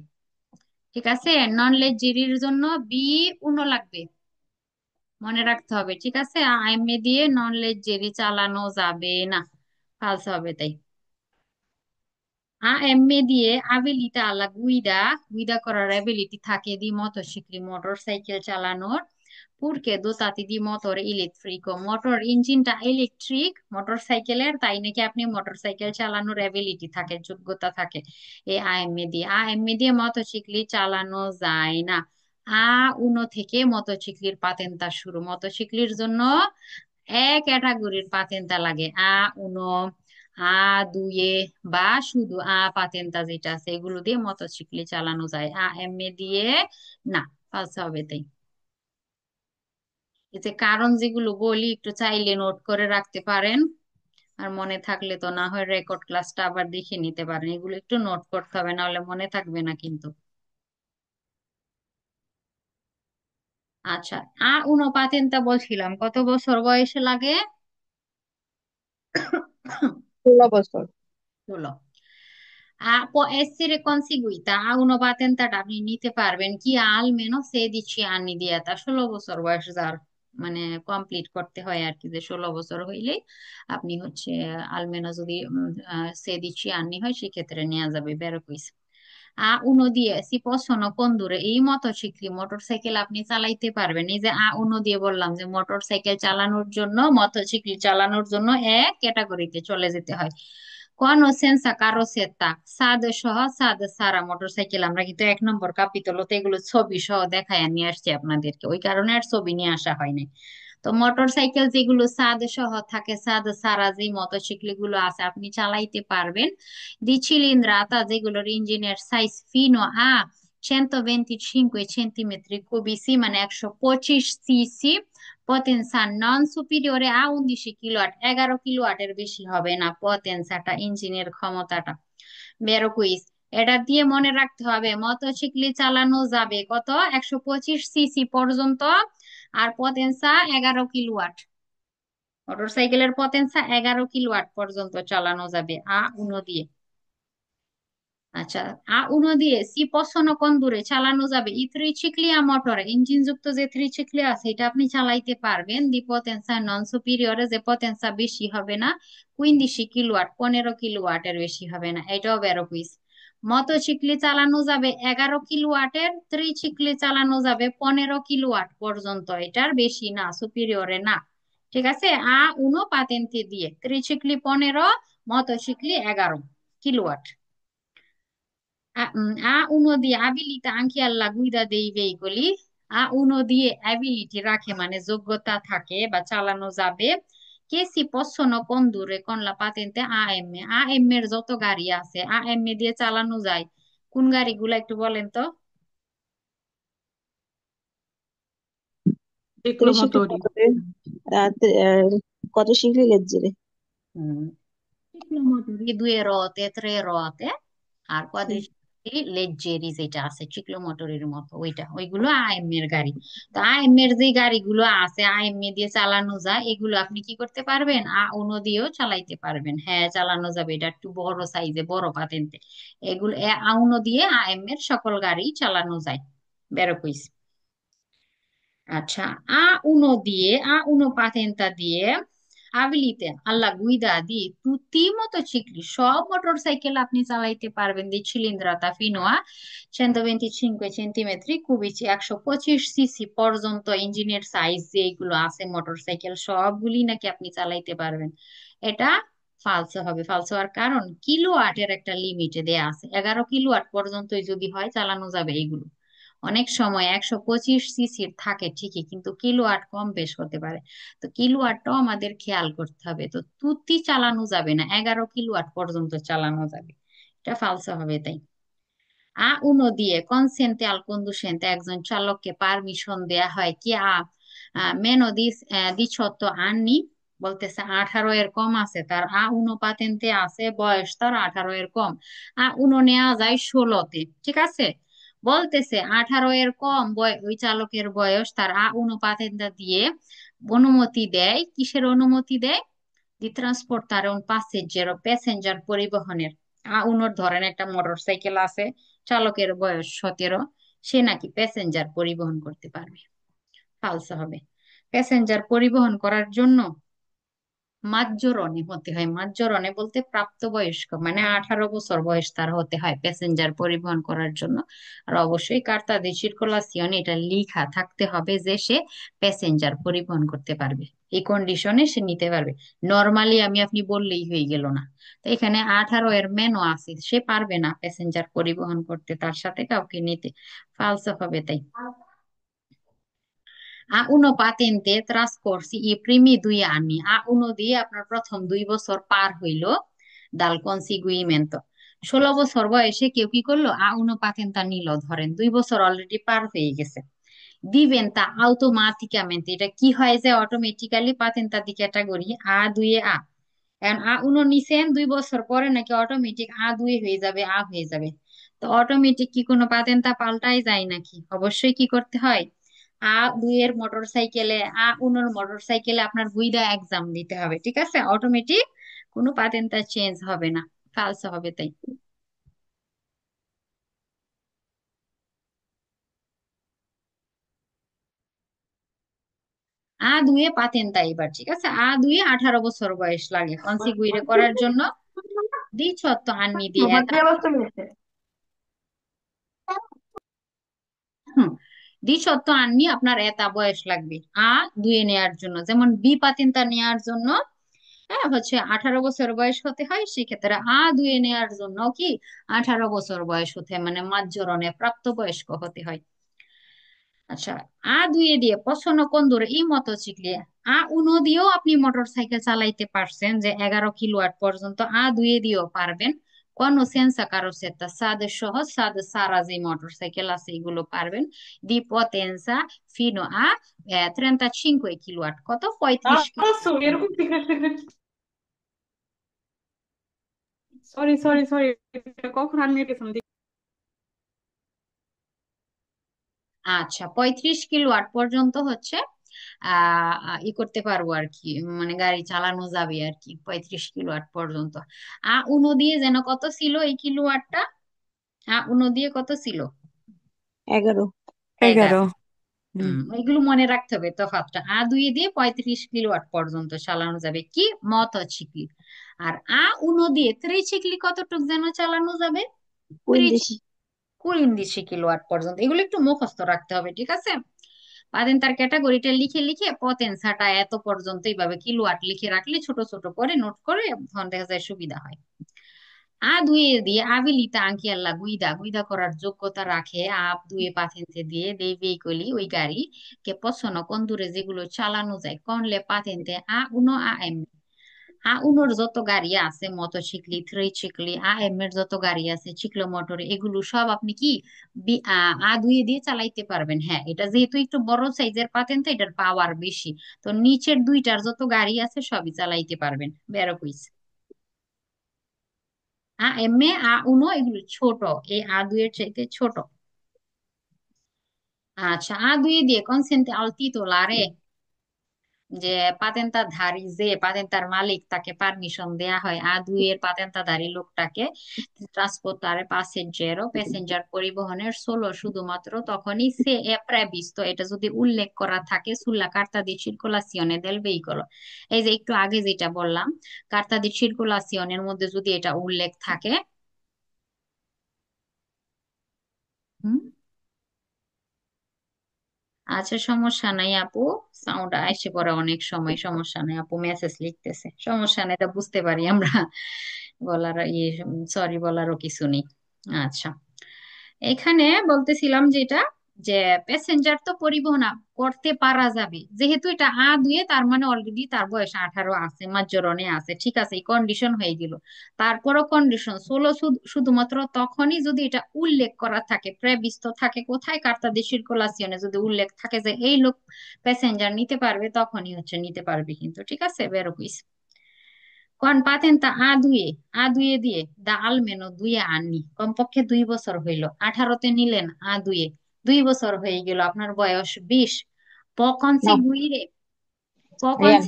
ঠিক আছে, নন লেজেরির জন্য বি উনো লাগবে, মনে রাখতে হবে। ঠিক আছে, এ দিয়ে নন লেজেরি চালানো যাবে না, ফালসে হবে তাই। এমএ দিয়ে আবেলিটা আলা গুইদা, গুইদা করার এবিলিটি থাকে দি মোটরসাইকেল, মোটর সাইকেল চালানোর। পুরকে দোতাতি দি মোটর ইলেকট্রিক, ও মোটর ইঞ্জিনটা ইলেকট্রিক মোটর সাইকেলের, তাই নাকি আপনি মোটর সাইকেল চালানোর এবিলিটি থাকে, যোগ্যতা থাকে এই আএমএ দিয়ে। আএমএ দিয়ে মোটরসাইকেল চালানো যায় না। আ উনো থেকে মোটরসাইকেলের পাতেন্তা শুরু, মোটরসাইকেলের জন্য ক্যাটাগরির পাতেন্তা লাগে। উনো, আ দুয়ে, বা শুধু পাতেন্তা যেটা আছে এগুলো দিয়ে মোটরসাইকেল চালানো যায়, এমএ দিয়ে না, ফালসে হবে তাই। এই যে কারণ যেগুলো বলি একটু চাইলে নোট করে রাখতে পারেন, আর মনে থাকলে তো না হয় রেকর্ড ক্লাসটা আবার দেখে নিতে পারেন, এগুলো একটু নোট করতে হবে, নাহলে মনে থাকবে না কিন্তু। আচ্ছা, উনো পাতেন্তা বলছিলাম কত বছর বয়সে লাগে? 16 বছর। 16। può essere conseguita a uno patentata, আপনি নিতে পারবেন কি almeno 16 anni di età, 16 বছর বয়স যার মানে কমপ্লিট করতে হয় আর কি, যে 16 বছর হইলে আপনি হচ্ছে আলমেনো যদি 16 anni হয় সেক্ষেত্রে নেওয়া যাবে, বেরো কইস। উনো দিয়ে সি possono condurre এই মোটরসাইকেল, মোটরসাইকেল আপনি চালাইতে পারবেন। এই যে উনো দিয়ে বললাম যে মোটরসাইকেল চালানোর জন্য, মোটরসাইকেল চালানোর জন্য এক ক্যাটাগরিতে চলে যেতে হয়। কোন সেন্সা কারোসেতা, সাদ সহ সাদ সারা মোটরসাইকেল, আমরা কিন্তু 1 নম্বর কাপিতলতে এগুলো ছবি সহ দেখায় নিয়ে আসছি আপনাদেরকে, ওই কারণে আর ছবি নিয়ে আসা হয়নি। তো মোটরসাইকেল যেগুলো সাদ সহ থাকে, সাদ সারা যে মোটরসাইকেল গুলো আছে আপনি চালাইতে পারবেন। দি cilindrata যেগুলোর ইঞ্জিনের সাইজ ফিনো 125 cm3 মানে 125 সিসি, পতেনসা নন সুপিরিয়রে 11 কিলোওয়াট, 11 কিলোওয়াটের বেশি হবে না পতেনসাটা, ইঞ্জিনের ক্ষমতাটা। বেরো কুইজ, এটা দিয়ে মনে রাখতে হবে মোটরসাইকেল চালানো যাবে কত, 125 সিসি পর্যন্ত, আর পতেনসা 11 কিলোওয়াট। মোটরসাইকেলের পতেনসা 11 কিলোওয়াট পর্যন্ত চালানো যাবে উনো দিয়ে। আচ্ছা, উনো দিয়ে সি পছন্দ কোন দূরে চালানো যাবে ই ত্রিচিক্লিয়া মোটর, ইঞ্জিন যুক্ত যে ত্রিচিক্লিয়া আছে এটা আপনি চালাইতে পারবেন। দি পতেনসা নন সুপিরিয়রে, যে পতেনসা বেশি হবে না 15 কিলোওয়াট, 15 কিলোওয়াটের বেশি হবে না, এটাও বেরো কুইজ। মোটরসাইকেল চালানো যাবে 11 কিলোওয়াটের, ত্রিচিক্লি চালানো যাবে 15 কিলোওয়াট পর্যন্ত, এটার বেশি না, সুপিরিয়রে না। ঠিক আছে, উনো পাতেন্তে দিয়ে ত্রিচিক্লি 15, motorcycle 11 kilowatt. uno di abilita anche alla guida dei veicoli, uno di ability রাখে মানে যোগ্যতা থাকে বা চালানো যাবে, কে সি possono condurre con la patente AM, AM এর যত গাড়ি আছে AM দিয়ে চালানো যায়, কোন গাড়িগুলো একটু বলেন তো। Triciclo ডিক্লোমোটরি। motore, quadricicli leggeri. হুম, ciclomotori 2 ruote, 3 ruote, আর Sì. কোয়াড্রিসিক্লি লেজ্জেরি যেটা আছে চিক্লোমোটরের মতো ওইটা, ওইগুলো আইএম এর গাড়ি। তো আইএম এর যে গাড়িগুলো আছে আইএম দিয়ে চালানো যায় এগুলো আপনি কি করতে পারবেন, উনো দিয়েও চালাইতে পারবেন, হ্যাঁ চালানো যাবে, এটা একটু বড় সাইজে বড় পাতেন্তে। এগুলো উনো দিয়ে আইএম এর সকল গাড়ি চালানো যায়, বেরো কইস। আচ্ছা, উনো দিয়ে উনো পাতেন্তা দিয়ে আবিলিতে আল্লাহ গুইদা দি তুতি মোটরসাইকেল, সব মোটর সাইকেল আপনি চালাইতে পারবেন। দি cilindrata fino a 125 centimetri cubici, 125 CC পর্যন্ত ইঞ্জিনের সাইজ যেগুলো আছে মোটর সাইকেল সবগুলি নাকি আপনি চালাইতে পারবেন। এটা ফালসো হবে, ফালসো হওয়ার কারণ কিলোওয়াটের একটা লিমিটে দেয়া আছে, 11 কিলোওয়াট পর্যন্তই যদি হয় চালানো যাবে এইগুলো। অনেক সময় 125 সিসির থাকে ঠিকই, কিন্তু কিলোওয়াট কম বেশ হতে পারে, তো কিলোওয়াটটাও আমাদের খেয়াল করতে হবে। তো তুতি চালানো যাবে না, 11 কিলোওয়াট পর্যন্ত চালানো যাবে, এটা ফালসা হবে তাই। উনো দিয়ে কনসেন্টে আল কন্ডুসেন্তে একজন চালককে পারমিশন দেয়া হয় কি মেনো দিস 18 anni, বলতেছে 18 এর কম আছে তার, উনো পাতেন্তে আছে বয়স তার 18 এর কম, উনো নেওয়া যায় 16তে। ঠিক আছে, বলতেছে 18 এর কম ওই চালকের বয়স তার A1 পাতেন্তা দিয়ে অনুমতি দেয়, কিসের অনুমতি দেয়? দি ট্রান্সপোর্টার un passeggero প্যাসেঞ্জার পরিবহনের। A1 ধরেন একটা মোটর সাইকেল আছে, চালকের বয়স 17, সে নাকি প্যাসেঞ্জার পরিবহন করতে পারবে। ফালসা হবে। প্যাসেঞ্জার পরিবহন করার জন্য মাজ্জরনে হতে হয়। মাজ্জরনে বলতে প্রাপ্তবয়স্ক, মানে 18 বছর বয়স তার হতে হয় প্যাসেঞ্জার পরিবহন করার জন্য। আর অবশ্যই কার্তা দি সির্কুলাসিওনে এটা লিখা থাকতে হবে যে সে প্যাসেঞ্জার পরিবহন করতে পারবে, এই কন্ডিশনে সে নিতে পারবে। নর্মালি আপনি বললেই হয়ে গেল না। তো এখানে 18 এর মেনও আছে, সে পারবে না প্যাসেঞ্জার পরিবহন করতে, তার সাথে কাউকে নিতে। ফালসা হবে তাই। A1 patente trascorsi i primi 2 anni। A1 দিয়ে আপনার প্রথম 2 বছর পার হইলো দাল conseguimento। 16 বছর বয়সে কেউ কি করলো? A1 পাতেন্তা নিল, ধরেন 2 বছর অলরেডি পার হয়ে গেছে। diventa automaticamente, এটা কি হয় যে অটোমেটিক্যালি পাতেন্তা দি ক্যাটাগরি A2 এখন A1 নিছেন, 2 বছর পরে নাকি অটোমেটিক A2 হয়ে যাবে, হয়ে যাবে। তো অটোমেটিক কি কোনো পাতেন্তা পাল্টাই যায় নাকি? অবশ্যই কি করতে হয়, A2 এর মোটর সাইকেলে, A1 মোটর সাইকেলে আপনার গুইদা এক্সাম দিতে হবে, ঠিক আছে? অটোমেটিক কোনো পাতেন্তা চেঞ্জ হবে না। ফালস হবে তাই। A2 পাতেন্তা এবার, ঠিক আছে? A2 18 বছর বয়স লাগে কনসিগুইরে করার জন্য। 18 anni di আমার età। কি অবস্থা হয়েছে? হুম, 18 আননি আপনার এতা বয়স লাগবে A2 নেয়ার জন্য। যেমন বি পাতেন্তা নেয়ার জন্য হ্যাঁ হচ্ছে 18 বছর বয়স হতে হয়, সেক্ষেত্রে A2 নেয়ার জন্য কি 18 বছর বয়স হতে হয়, মানে মাঝজরনে প্রাপ্তবয়স্ক হতে হয়। আচ্ছা, A2 দিয়ে পছন্দ কোন দূরে এই মোটরসাইকেল, A1 দিয়েও আপনি মোটর সাইকেল চালাইতে পারছেন যে 11 কিলোওয়াট পর্যন্ত, A2 দিয়েও পারবেন। কোন সেন্সা কারোসেতা সাদের সহ সাদ সারা যে মোটর সাইকেল আছে এগুলো পারবেন। দি পতেন্সা ফিনো আ 35 কিলোওয়াট, কত? 35 কিলো। এরকম secret secret, sorry sorry sorry, কখন আনমিউট গেছিলাম। আচ্ছা, 35 কিলোওয়াট পর্যন্ত হচ্ছে ই করতে পারবো আর কি, মানে গাড়ি চালানো যাবে আর কি 35 কিলোওয়াট পর্যন্ত। উনো দিয়ে যেন কত ছিল এই কিলোওয়াটটা? উনো দিয়ে কত ছিল? 11। 11। 11। হুম। ওইগুলো মনে রাখতে হবে তফাৎটা। দুই দিয়ে 35 কিলোওয়াট পর্যন্ত চালানো যাবে কি মোটরসাইকেল। আর উনো দিয়ে ত্রিসাইকেল কতটুক যেন চালানো যাবে? 15। 15 কিলোওয়াট পর্যন্ত। এগুলো একটু মুখস্থ রাখতে হবে, ঠিক আছে? পারেন তার ক্যাটাগরিটা লিখে লিখে পতেনসাটা এত পর্যন্ত এইভাবে কিলোওয়াট লিখে রাখলে ছোট ছোট করে নোট করে তখন দেখা যায় সুবিধা হয়। দুয়ে দিয়ে আবিলিতা আঙ্কি আল্লাহ গুইদা গুইদা করার যোগ্যতা রাখে দুয়ে পাতেন্তে দিয়ে দেই ভেহিকলি ওই গাড়ি কে পছন্দ কোন দূরে যেগুলো চালানো যায় কনলে পাতেন্তে উনো এম। উনোর যত গাড়ি আছে মোটরসাইকেল থ্রিসাইকেল এম এর যত গাড়ি আছে চিকলো মোটর এগুলো সব আপনি কি দুয়ে দিয়ে চালাইতে পারবেন। হ্যাঁ, এটা যেহেতু একটু বড় সাইজের পাতেন তো এটার পাওয়ার বেশি, তো নিচের দুইটার যত গাড়ি আছে সবই চালাইতে পারবেন। বেরো কইস এম এ উনো এগুলো ছোট, এই দুইয়ের চাইতে ছোট। আচ্ছা, দুই দিয়ে কনসেন্টে আলতি তোলারে, যে পাতেন্তাধারী যে পাতেন্তার মালিক তাকে পারমিশন দেয়া হয় দুইয়ের পাতেন্তাধারী লোকটাকে ট্রান্সপোর্টারে প্যাসেঞ্জারও প্যাসেঞ্জার পরিবহনের সোলো শুধুমাত্র তখনই সে এ প্রেভিsto, এটা যদি উল্লেখ করা থাকে সুল্লা কার্তা দি সির্কুলাসিওনে দেল ভেহিকোলো। এই যে একটু আগে যেটা বললাম, কার্তা দি সির্কুলাসিওনের মধ্যে যদি এটা উল্লেখ থাকে। হুম, আচ্ছা সমস্যা নাই আপু, সাউন্ড আসে পরে অনেক সময়, সমস্যা নাই আপু, মেসেজ লিখতেছে, সমস্যা নাই, এটা বুঝতে পারি আমরা, বলার ইয়ে সরি বলারও কিছু নেই। আচ্ছা, এখানে বলতেছিলাম যেটা, যে প্যাসেঞ্জার তো পরিবহন করতে পারা যাবে, যেহেতু এটা দুয়ে তার মানে অলরেডি তার বয়স 18 আছে, মাজ্জরনে আছে, ঠিক আছে, এই কন্ডিশন হয়ে গেল। তারপরও কন্ডিশন ষোলো শুধুমাত্র তখনই যদি এটা উল্লেখ করা থাকে, প্রেবিস্ত থাকে কোথায়, কার্তা দি সির্কুলাসিওনে যদি উল্লেখ থাকে যে এই লোক প্যাসেঞ্জার নিতে পারবে, তখনই হচ্ছে নিতে পারবে কিন্তু, ঠিক আছে? বেরো কুইস Con patenta A2 দিয়ে দা আলমেনো 2 আননি, কমপক্ষে 2 বছর হইলো। 18তে নিলেন A2, 2 বছর হয়ে গেল, আপনার বয়স 20। প না, কনসিগুইরে প রিয়ান,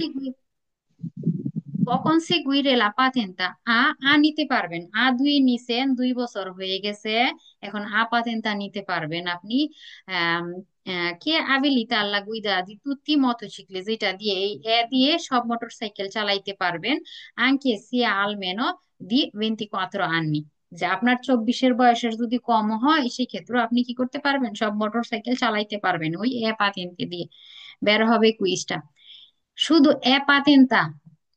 conseguire la patenta আ নিতে পারবেন। A2 নিছেন, 2 বছর হয়ে গেছে, এখন পাতেন্তা নিতে পারবেন আপনি। আম, কে abilita alla guida di tutti i motocicli, যেটা দিয়ে এই দিয়ে সব মোটরসাইকেল চালাইতে পারবেন। anche sia almeno di 24 anni, যে আপনার 24-এর বয়সের যদি কম হয় সেক্ষেত্রে আপনি কি করতে পারবেন, সব মোটরসাইকেল চালাইতে পারবেন ওই পাতেন্তে দিয়ে। বের হবে কুইজটা। শুধু পাতেন্তা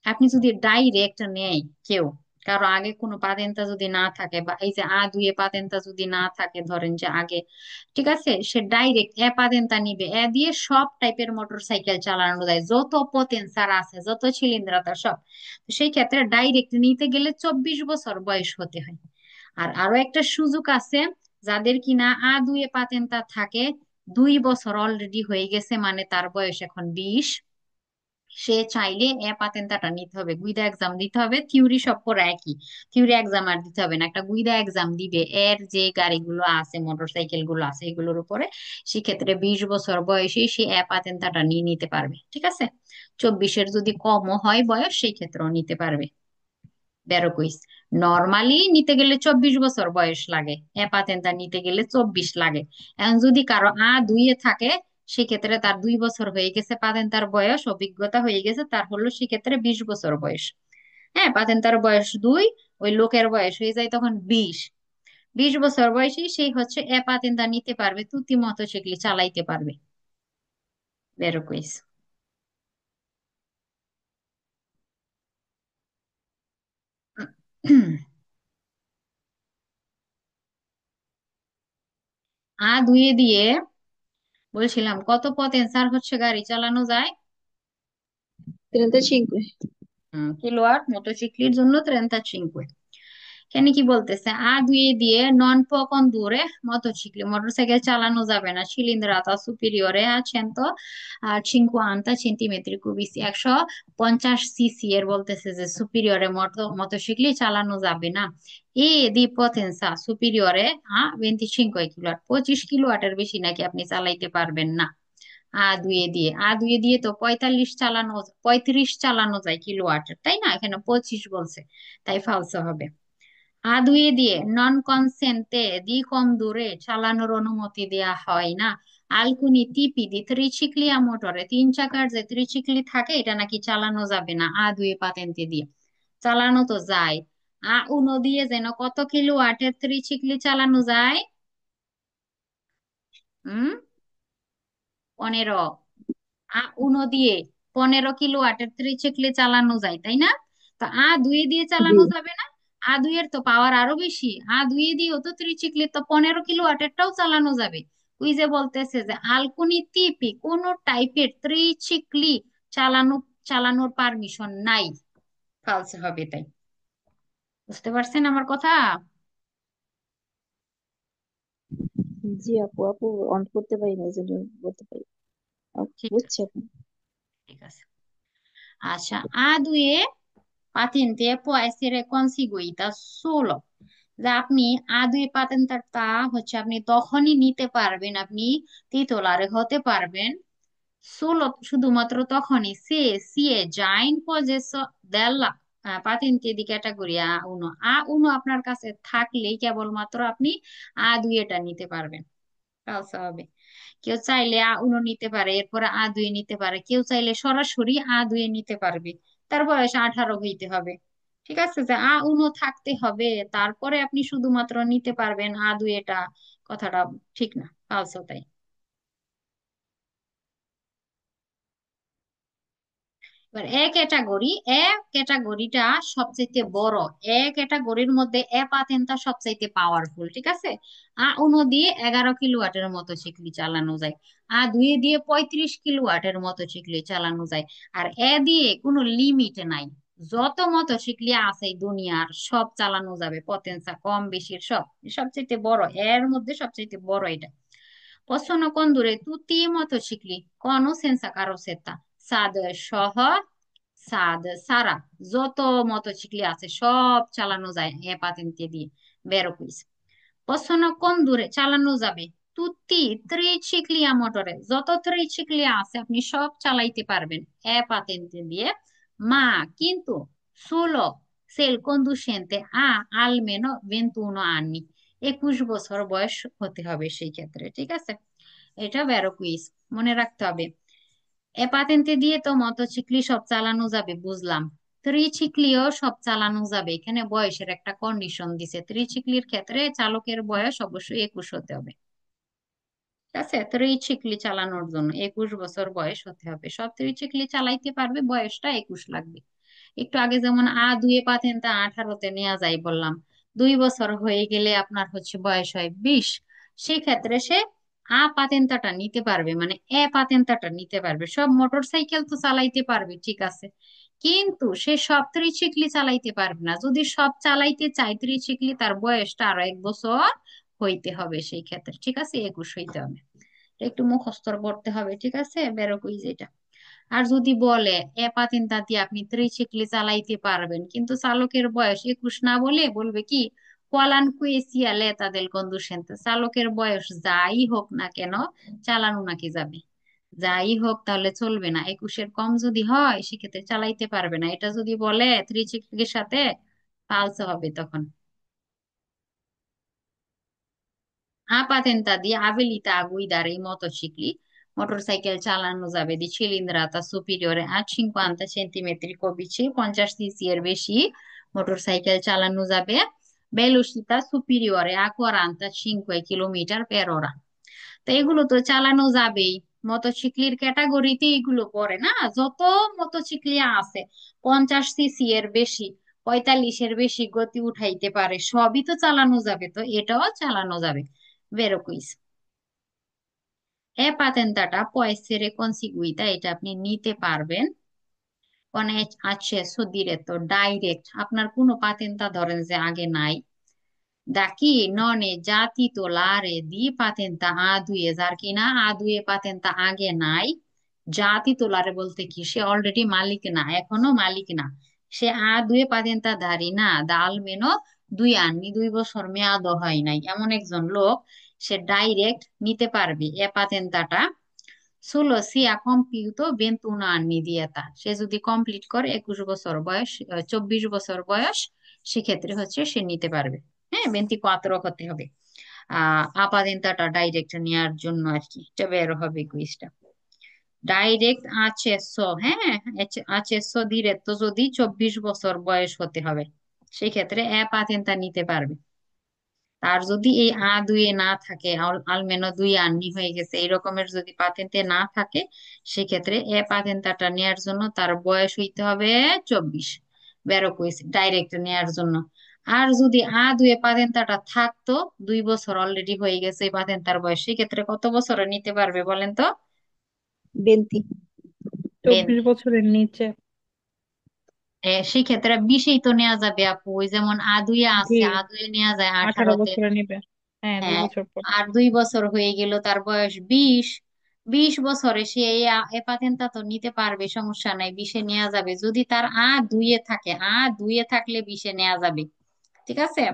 আপনি যদি ডাইরেক্ট নেয় কেউ, কারো আগে কোনো পাতেন্তা যদি না থাকে, বা এই যে A2 পাতেন্তা যদি না থাকে, ধরেন যে আগে, ঠিক আছে, সে ডাইরেক্ট পাতেন্তা নিবে। দিয়ে সব টাইপের মোটরসাইকেল চালানো যায়, যত পতেন্সার আছে, যত ছিলিন্দ্রতা সব। তো সেই ক্ষেত্রে ডাইরেক্ট নিতে গেলে 24 বছর বয়স হতে হয়। আর আরো একটা সুযোগ আছে, যাদের কিনা A2 পাতেন্তা থাকে, 2 বছর অলরেডি হয়ে গেছে, মানে তার বয়স এখন 20, সে চাইলে পাতেন্তাটা নিতে হবে, গুইদা এক্সাম দিতে হবে। থিওরি সব পড়া একই, থিওরি এক্সাম আর দিতে হবে না, একটা গুইদা এক্সাম দিবে এর যে গাড়িগুলো আছে, মোটরসাইকেল গুলো আছে এগুলোর উপরে। সেক্ষেত্রে 20 বছর বয়সে সে পাতেন্তাটা নিয়ে নিতে পারবে, ঠিক আছে। 24-এর যদি কমও হয় বয়স, সেই ক্ষেত্রেও নিতে পারবে। বেরোকুইস, নর্মালি নিতে গেলে 24 বছর বয়স লাগে, পাতেন্তা নিতে গেলে 24 লাগে। এখন যদি কারো A2 থাকে, সেক্ষেত্রে তার 2 বছর হয়ে গেছে, পাতেন্তার বয়স অভিজ্ঞতা হয়ে গেছে, তার হলো সেক্ষেত্রে 20 বছর বয়স। হ্যাঁ, পাতেন্তার বয়স 2, ওই লোকের বয়স হয়ে যায় তখন 20। 20 বছর বয়সে সেই হচ্ছে পাতেন্তা নিতে পারবে, তুতি মতো সেগুলি চালাইতে পারবে। বেরোকুইস। A2 দিয়ে বলছিলাম কত পতেন্সার হচ্ছে গাড়ি চালানো যায়। 35। কিলোয়াট মোটরসাইকেলের জন্য 35। এখানে কি বলতেছে, A2 দিয়ে নন পো কন্দুরে মোটরসাইকেল চালানো যাবে না, cilindrata superiore a 150 সেন্টিমিটার কুবিসি, 150 সিসি এর বলতেছে যে সুপিরিয়রে মোটরসাইকেল চালানো যাবে না। দি পতেন্সা সুপিরিয়রে আ 25 কিলোয়াট, 25 কিলোয়াটের বেশি নাকি আপনি চালাইতে পারবেন না। A2 দিয়ে তো 35 চালানো যায় কিলোওয়াটের, তাই না, এখানে 25 বলছে, তাই ফালসো হবে। A2 দিয়ে নন কনসেন্টে দি কম দূরে চালানোর অনুমতি দেয়া হয় না। আলকুনি টিপি দি ত্রিচিক্লিয়া মোটরে, 3 চাকার যে ত্রিচিক্লি থাকে এটা নাকি চালানো যাবে না A2 পাতেন্তে দিয়ে। চালানো তো যায়। A1 দিয়ে যেন কত কিলোওয়াটের ত্রিচিক্লি চালানো যায়? 15। A1 দিয়ে 15 কিলোওয়াটের ত্রিচক্রে চালানো যায়, তাই না? তো A2 দিয়ে জি। চালানো যাবে না। A2 এর তো পাওয়ার আরো বেশি, A2 দিয়েও তো ত্রিচক্রে তো 15 কিলোওয়াটেরটাও চালানো যাবে। ওই যে বলতেছে যে আলকুনি তিপি কোন টাইপের ত্রিচক্রি চালানো চালানোর পারমিশন নাই, ফালসে হবে তাই। বুঝতে পারছেন আমার কথা? জি আপু, আপু অন করতে পারি না, এই জন্য বলতে পারি। ঠিক বুঝছি আছে, আপু। ঠিক আছে। আচ্ছা, A2 patente può essere conseguita solo, যে আপনি A2 পাতেন্টটা হচ্ছে আপনি তখনই নিতে পারবেন, আপনি titolare হতে পারবেন solo, শুধুমাত্র তখনই সে CA già in possesso della patente di categoria A1। A1 আপনার কাছে থাকলেই কেবলমাত্র আপনি A2 এটা নিতে পারবেন। কালসা হবে। কেউ চাইলে A1 নিতে পারে, এরপরে A2 নিতে পারে, কেউ চাইলে সরাসরি A2 নিতে পারবে। তার বয়স 18 হইতে হবে, ঠিক আছে, যে A1 থাকতে হবে, তারপরে আপনি শুধুমাত্র নিতে পারবেন A2 এটা, কথাটা ঠিক না, ফালসো তাই। এবার এ ক্যাটাগরিটা সবচেয়ে বড়, ক্যাটাগরির মধ্যে পাতেনটা সবচেয়ে পাওয়ারফুল, ঠিক আছে। A1 দিয়ে 11 কিলোওয়াটের মতো চিকলি চালানো যায়, A2 দিয়ে 35 কিলোওয়াটের মতো চিকলি চালানো যায়। আর দিয়ে কোনো লিমিট নাই, যত মতো চিকলি আছে এই দুনিয়ার সব চালানো যাবে, পতেন্সা কম বেশির সব। সবচেয়ে বড় এর মধ্যে সবচেয়ে বড় এটা। Possono condurre tutti i motocicli con un senza carrozzetta, SAD সহ সাদ, সারা, যত মোটরসাইকেল আছে সব চালানো যায় এ পাতেন্তে দিয়ে। বেরো কুইজ, possono condurre চালানো যাবে তুই ত্রিচিক্লিয়া মোটরে, যত ত্রিচিক্লিয়া আছে আপনি সব চালাইতে পারবেন এ পাতেন্তে দিয়ে। মা কিন্তু solo se il conducente ha almeno 21 anni, 21 বছর বয়স হতে হবে সেই ক্ষেত্রে, ঠিক আছে। এটা বেরো কুইজ, মনে রাখতে হবে। এ পাতেন্তে দিয়ে তো মোটরসাইকেল সব চালানো যাবে বুঝলাম, ত্রিচিক্লিও সব চালানো যাবে। এখানে বয়সের একটা কন্ডিশন দিছে, ত্রিচিক্লির ক্ষেত্রে চালকের বয়স অবশ্যই 21 হতে হবে, ঠিক আছে। ত্রিচিক্লি চালানোর জন্য 21 বছর বয়স হতে হবে, সব ত্রিচিক্লি চালাইতে পারবে, বয়সটা 21 লাগবে। একটু আগে যেমন দুয়ে পাতেন্তা 18-তে নেওয়া যায় বললাম, 2 বছর হয়ে গেলে আপনার হচ্ছে বয়স হয় 20, সেই ক্ষেত্রে সে পাতেন্তাটা নিতে পারবে, মানে পাতেন্তাটা নিতে পারবে। সব মোটর সাইকেল তো চালাইতে পারবে, ঠিক আছে, কিন্তু সে সব ত্রিচিক্লি চালাইতে পারবে না। যদি সব চালাইতে চায় ত্রিচিক্লি, তার বয়সটা আরো 1 বছর হইতে হবে সেই ক্ষেত্রে, ঠিক আছে, 21 হইতে হবে। এটা একটু মুখস্থ করতে হবে, ঠিক আছে, বেরো কুইজ এটা। আর যদি বলে পাতিনটা দিয়ে আপনি ত্রিচিক্লি চালাইতে পারবেন, কিন্তু চালকের বয়স 21 না বলে বলবে কি কোয়ালানকুয়েসিয়া লেতা দেল কন্ডুসেন্তে, চালকের বয়স যাই হোক না কেন চালানো নাকি যাবে, যাই হোক তাহলে চলবে না। 21-এর কম যদি হয় সেক্ষেত্রে চালাইতে পারবে না, এটা যদি বলে ত্রিচিক্লির সাথে পালসে হবে তখন। patentata di abilità a guidare i motocicli, motorcycle চালানো যাবে di cilindrata superiore a 50 centimetre কুবিci, 50 সিসি এর বেশি মোটরসাইকেল চালানো যাবে। velocità superiore a 45 kilometre per ora, তো এগুলো তো চালানো যাবেই, মোটরসাইকেলের ক্যাটাগরিতে এগুলো পড়ে না। যত মোটরসাইকেল আছে 50 সিসি এর বেশি, 45-এর বেশি গতি উঠাইতে পারে, সবই তো চালানো যাবে, তো এটাও চালানো যাবে। ভেরো কুইজ, পাতেন্তাটা পয়সেরে কনসিগুইতা, এটা আপনি নিতে পারবেন কোন accesso diretto, ডাইরেক্ট, আপনার কোনো পাতেন্তা ধরেন যে আগে নাই, da chi non è già titolare di patenta A2, যার কিনা A2 পাতেন্তা আগে নাই। যা titolare বলতে কি, সে অলরেডি মালিক না, এখনো মালিক না, সে A2 পাতেন্তা ধারী না, দা আলমেনো 2 anni, 2 বছর মেয়াদও হয় নাই, এমন একজন লোক সে ডাইরেক্ট নিতে পারবে এ পাতেন্তাটা। ষোলো সিয়া কম্পিউটো 21 anni di età, সে যদি কমপ্লিট করে 21 বছর বয়স, 24 বছর বয়স, সেক্ষেত্রে হচ্ছে সে নিতে পারবে। হ্যাঁ, 24 হতে হবে আপাতেন্তাটা ডাইরেক্ট নেওয়ার জন্য আর কি, এটা বের হবে কুইজটা। ডাইরেক্ট accesso, হ্যাঁ, accesso diretto যদি 24 বছর বয়স হতে হবে, সেক্ষেত্রে পাতেন্তা নিতে পারবে। তার যদি এই দুয়ে না থাকে, আলমেনো 2 আন্নি হয়ে গেছে, এই রকমের যদি পাতেন্তে না থাকে, সেক্ষেত্রে পাতেন্তাটা নেয়ার জন্য তার বয়স হইতে হবে 24, বেরো কুইজ, ডাইরেক্ট নেয়ার জন্য। আর যদি দুয়ে পাতেন্তাটা থাকতো, 2 বছর অলরেডি হয়ে গেছে এই পাতেন্তার বয়স, সেক্ষেত্রে কত বছরে নিতে পারবে বলেন তো? 20। 24 বছরের নিচে। সেক্ষেত্রে 20-এই তো নেওয়া যাবে আপু, ওই যেমন দুইয়ে জি, আছে, দুয়ে নেওয়া যায় 18 18-তে। বছরে নিবে। হ্যাঁ, দুই হ্যাঁ, বছর পর। আর 2 বছর হয়ে গেল, তার বয়স 20, 20 বছরে সে এই পাতেন্তা তো নিতে পারবে, সমস্যা নাই, 20-এ নেওয়া যাবে যদি তার দুইয়ে থাকে, দুইয়ে থাকলে 20-এ নেওয়া যাবে, ঠিক আছে।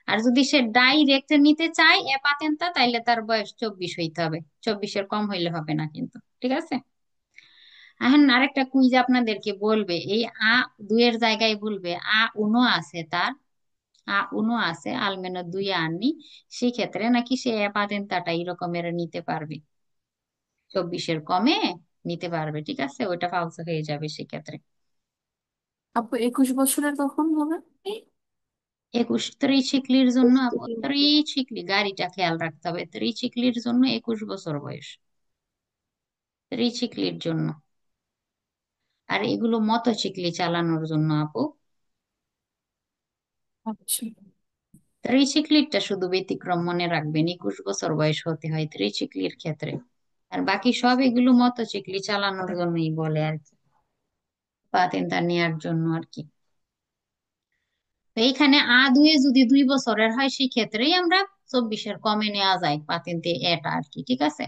আর যদি সে ডাইরেক্ট নিতে চায় পাতেন্তা, তাইলে তার বয়স 24 হইতে হবে, 24-এর কম হইলে হবে না কিন্তু, ঠিক আছে। এখন আরেকটা কুইজ আপনাদেরকে বলবে, এই দুইয়ের জায়গায় বলবে উনো আছে তার, উনো আছে আলমেনো 2 আন্নি, সেক্ষেত্রে নাকি সে পাতেন্তাটা এরকমের নিতে পারবে, 24-এর কমে নিতে পারবে, ঠিক আছে, ওইটা ফালসো হয়ে যাবে সেক্ষেত্রে। আপু 21 বছরের কখন হবে? 21 ত্রিচিক্লির জন্য আপু, ত্রিচিক্লি গাড়িটা খেয়াল রাখতে হবে, ত্রিচিক্লির জন্য 21 বছর বয়স, ত্রিচিক্লির জন্য। আর এগুলো মোটরসাইকেল চালানোর জন্য আপু, আচ্ছা। ত্রিচিক্লিরটা শুধু ব্যতিক্রম, মনে রাখবেন 21 বছর বয়স হতে হয় ত্রিচিক্লির ক্ষেত্রে। আর বাকি সব এগুলো মোটরসাইকেল চালানোর জন্যই বলে আর কি, পাতেন্তা নেয়ার জন্য আর কি। তো এইখানে দুয়ে যদি 2 বছরের হয়, সেই ক্ষেত্রেই আমরা 24-এর কমে নেওয়া যায় পাতেন্তে এটা আর কি, ঠিক আছে।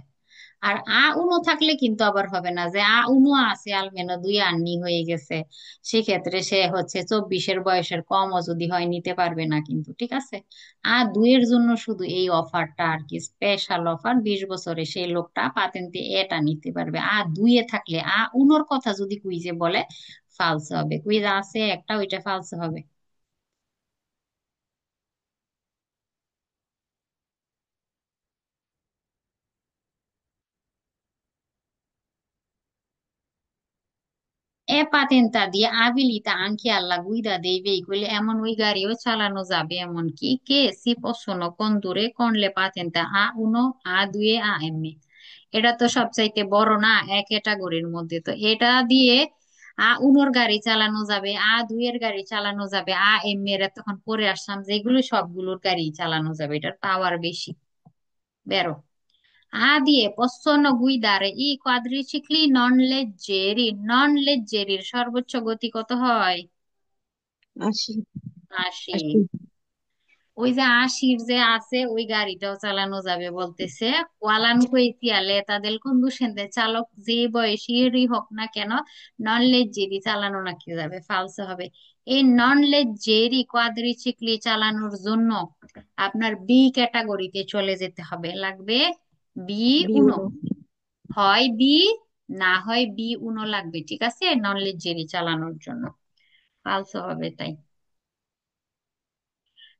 আর উনো থাকলে কিন্তু আবার হবে না যে উনো আছে আলমেনো দুই আন্নি হয়ে গেছে, সেক্ষেত্রে সে হচ্ছে 24-এর বয়সের কমও যদি হয় নিতে পারবে না কিন্তু, ঠিক আছে। দুইয়ের জন্য শুধু এই অফারটা আর কি, স্পেশাল অফার, 20 বছরে সেই লোকটা পাতেন্তে এটা নিতে পারবে। দুইয়ে থাকলে উনোর কথা যদি কুইজে বলে ফালস হবে, কুইজ আছে একটা, ওইটা ফালস হবে। patentati abilita anche alla guida dei veicoli এমন ওই গাড়িও চালানো যাবে এমনকি che si possono condurre con le patenti A1 A2 AM। এটা তো সবচাইতে বড় না এক ক্যাটাগরির মধ্যে, তো এটা দিয়ে উনোর গাড়ি চালানো যাবে, দুইয়ের গাড়ি চালানো যাবে, এম এর তখন পরে আসলাম যেগুলো সবগুলোর গাড়ি চালানো যাবে, এটার পাওয়ার বেশি। বেরো। দিয়ে possono guidare i quadricicli non leggeri, নন লেজ্জেরির সর্বোচ্চ গতি কত হয়? 80। 80। 80। ওই যে 80-র যে আছে ওই গাড়িটাও চালানো যাবে বলতেছে। কোয়ালানকুইতি তাদের কন্ডুসেন্টে চালক যে বয়সীরই হোক না কেন নন লেজ্জেরি চালানো নাকি যাবে, ফালস হবে। এই নন লেজ্জেরি কোয়াড্রিসিক্লি চালানোর জন্য আপনার বি ক্যাটাগরিতে চলে যেতে হবে, লাগবে বি উনো। B1। হয় বি, না হয় বি উনো লাগবে, ঠিক আছে, নন লেজ্জেরি চালানোর জন্য। ফালস হবে তাই।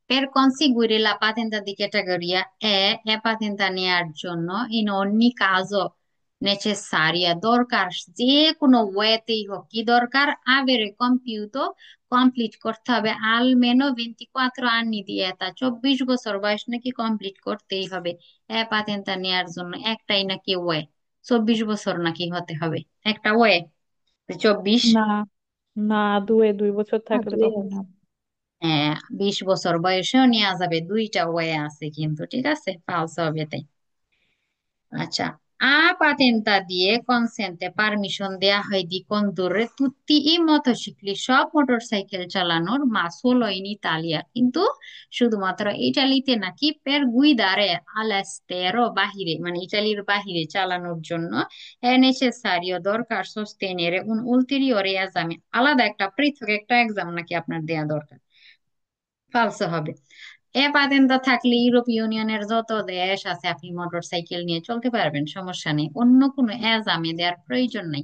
Per conseguire la patente di categoria E patenta নেয়ার জন্য in ogni caso necessaria দরকার, যে কোনো ওয়েতেই হোক কি দরকার, avere compiuto কমপ্লিট করতে হবে almeno 24 anni di età, 24 বছর বয়স নাকি কমপ্লিট করতেই হবে পাতেন্তা নেয়ার জন্য। একটাই নাকি ওয়ে, 24 বছর নাকি হতে হবে একটা ওয়ে, 24। না, না, 2 বছর থাকলে দুয়ে তখন আছে। হবে। হ্যাঁ, 20 বছর বয়সেও নেওয়া যাবে, দুইটা ওয়ে আছে কিন্তু, ঠিক আছে, ফালস হবে তাই। আচ্ছা, patenta দিয়ে কনসেন্টে পারমিশন দেয়া হয় দি কন্দুরে তুত্তি ই মোটরসাইকেল, সব মোটরসাইকেল চালানোর, মা সোলো ইন ইতালিয়া, কিন্তু শুধুমাত্র ইটালিতে নাকি পের গুইদারে আলাস্তেরো বাহিরে, মানে ইটালির বাহিরে চালানোর জন্য এ নেসেসারিও দরকার সোস্টেনেরে উন উলটেরিয়রে এক্সামে, আলাদা একটা পৃথক একটা এক্সাম নাকি আপনার দেয়া দরকার, ফালসো হবে। পাতেন্তা থাকলে ইউরোপীয় ইউনিয়নের যত দেশ আছে আপনি মোটরসাইকেল নিয়ে চলতে পারবেন, সমস্যা নেই, অন্য কোনো এজামে দেওয়ার প্রয়োজন নাই,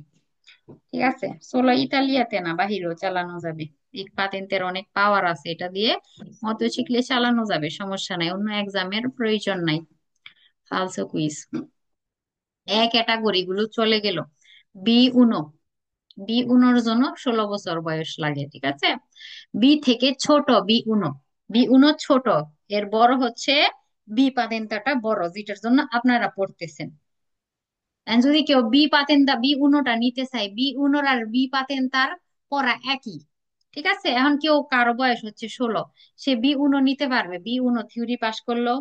ঠিক আছে। সোলো ইতালিয়াতে না, বাহিরেও চালানো যাবে, এই পাতেন্টের অনেক পাওয়ার আছে, এটা দিয়ে মোটরসাইকেলে চালানো যাবে, সমস্যা নাই, অন্য এক্সামের প্রয়োজন নাই। ফালসো কুইজ। ক্যাটাগরি গুলো চলে গেল। বি উনো, বি উনোর জন্য 16 বছর বয়স লাগে, ঠিক আছে। বি থেকে ছোট বি উনো, বি উনো ছোট, এর বড় হচ্ছে বি পাতেন্তাটা বড়, যেটার জন্য আপনারা পড়তেছেন। And যদি কেউ বি পাতেন্তা বি উনোটা নিতে চায়, বি উনোর আর বি পাতেন্তার পড়া একই, ঠিক আছে। এখন কেউ কারো বয়স হচ্ছে 16, সে বি উনো নিতে পারবে, বি উনো থিওরি পাস করলো,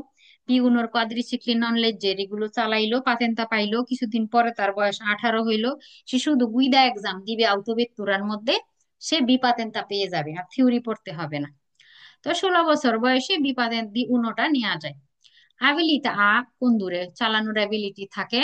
বি উনোর কোয়াড্রিসিক্লি নন লেজের এগুলো চালাইলো, পাতেন্তা পাইলো, কিছুদিন পরে তার বয়স 18 হইলো, সে শুধু গুইদা এক্সাম দিবে আউতবেত্তুরার মধ্যে, সে বি পাতেন্তা পেয়ে যাবে, আর থিওরি পড়তে হবে না। তো 16 বছর বয়সে বি পাতেন্ট বি উনোটা নেওয়া যায়। abilità condurre চালানোর অ্যাবিলিটি থাকে।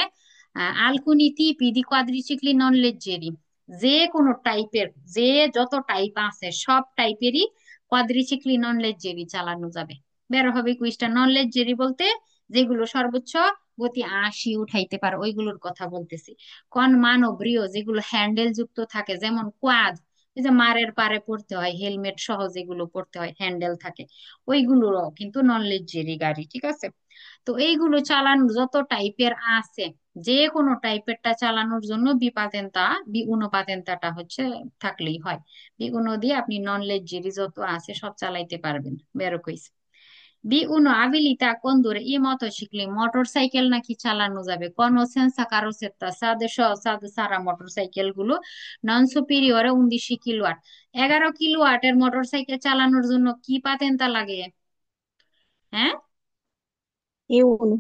alcuni tipi di quadricicli non leggeri, যে কোনো টাইপের, যে যত টাইপ আছে সব টাইপেরই কোয়াড্রিসিক্লি নন লেজ্জেরি চালানো যাবে। বের হবে কুইজটা, নন লেজ্জেরি বলতে যেগুলো সর্বোচ্চ গতি 80 উঠাইতে পারে ওইগুলোর কথা বলতেছি। কন মানবীয় যেগুলো হ্যান্ডেল যুক্ত থাকে, যেমন কোয়াড, এই যে মারের পারে পড়তে হয়, হেলমেট সহ যেগুলো পড়তে হয় হ্যান্ডেল থাকে, ওইগুলোরও কিন্তু নন লেজ্জেরি গাড়ি, ঠিক আছে। তো এইগুলো চালানোর যত টাইপের আছে, যে কোনো টাইপেরটা চালানোর জন্য বিপাতেন্তা বি উনপাতেন্তাটা হচ্ছে থাকলেই হয়। বি উনো দিয়ে আপনি নন লেজ্জেরি যত আছে সব চালাইতে পারবেন, বেরো কইস। বি উনো abilita a condurre i motocicli, motorcycle নাকি চালানো যাবে কোন senza carrozzetta সাদে সাদে সারা মোটরসাইকেল গুলো নন সুপিরিয়রে 11 কিলোয়াট, 11 কিলোয়াটের মোটর সাইকেল চালানোর জন্য কি পাতেন্তা লাগে? হ্যাঁ, A1।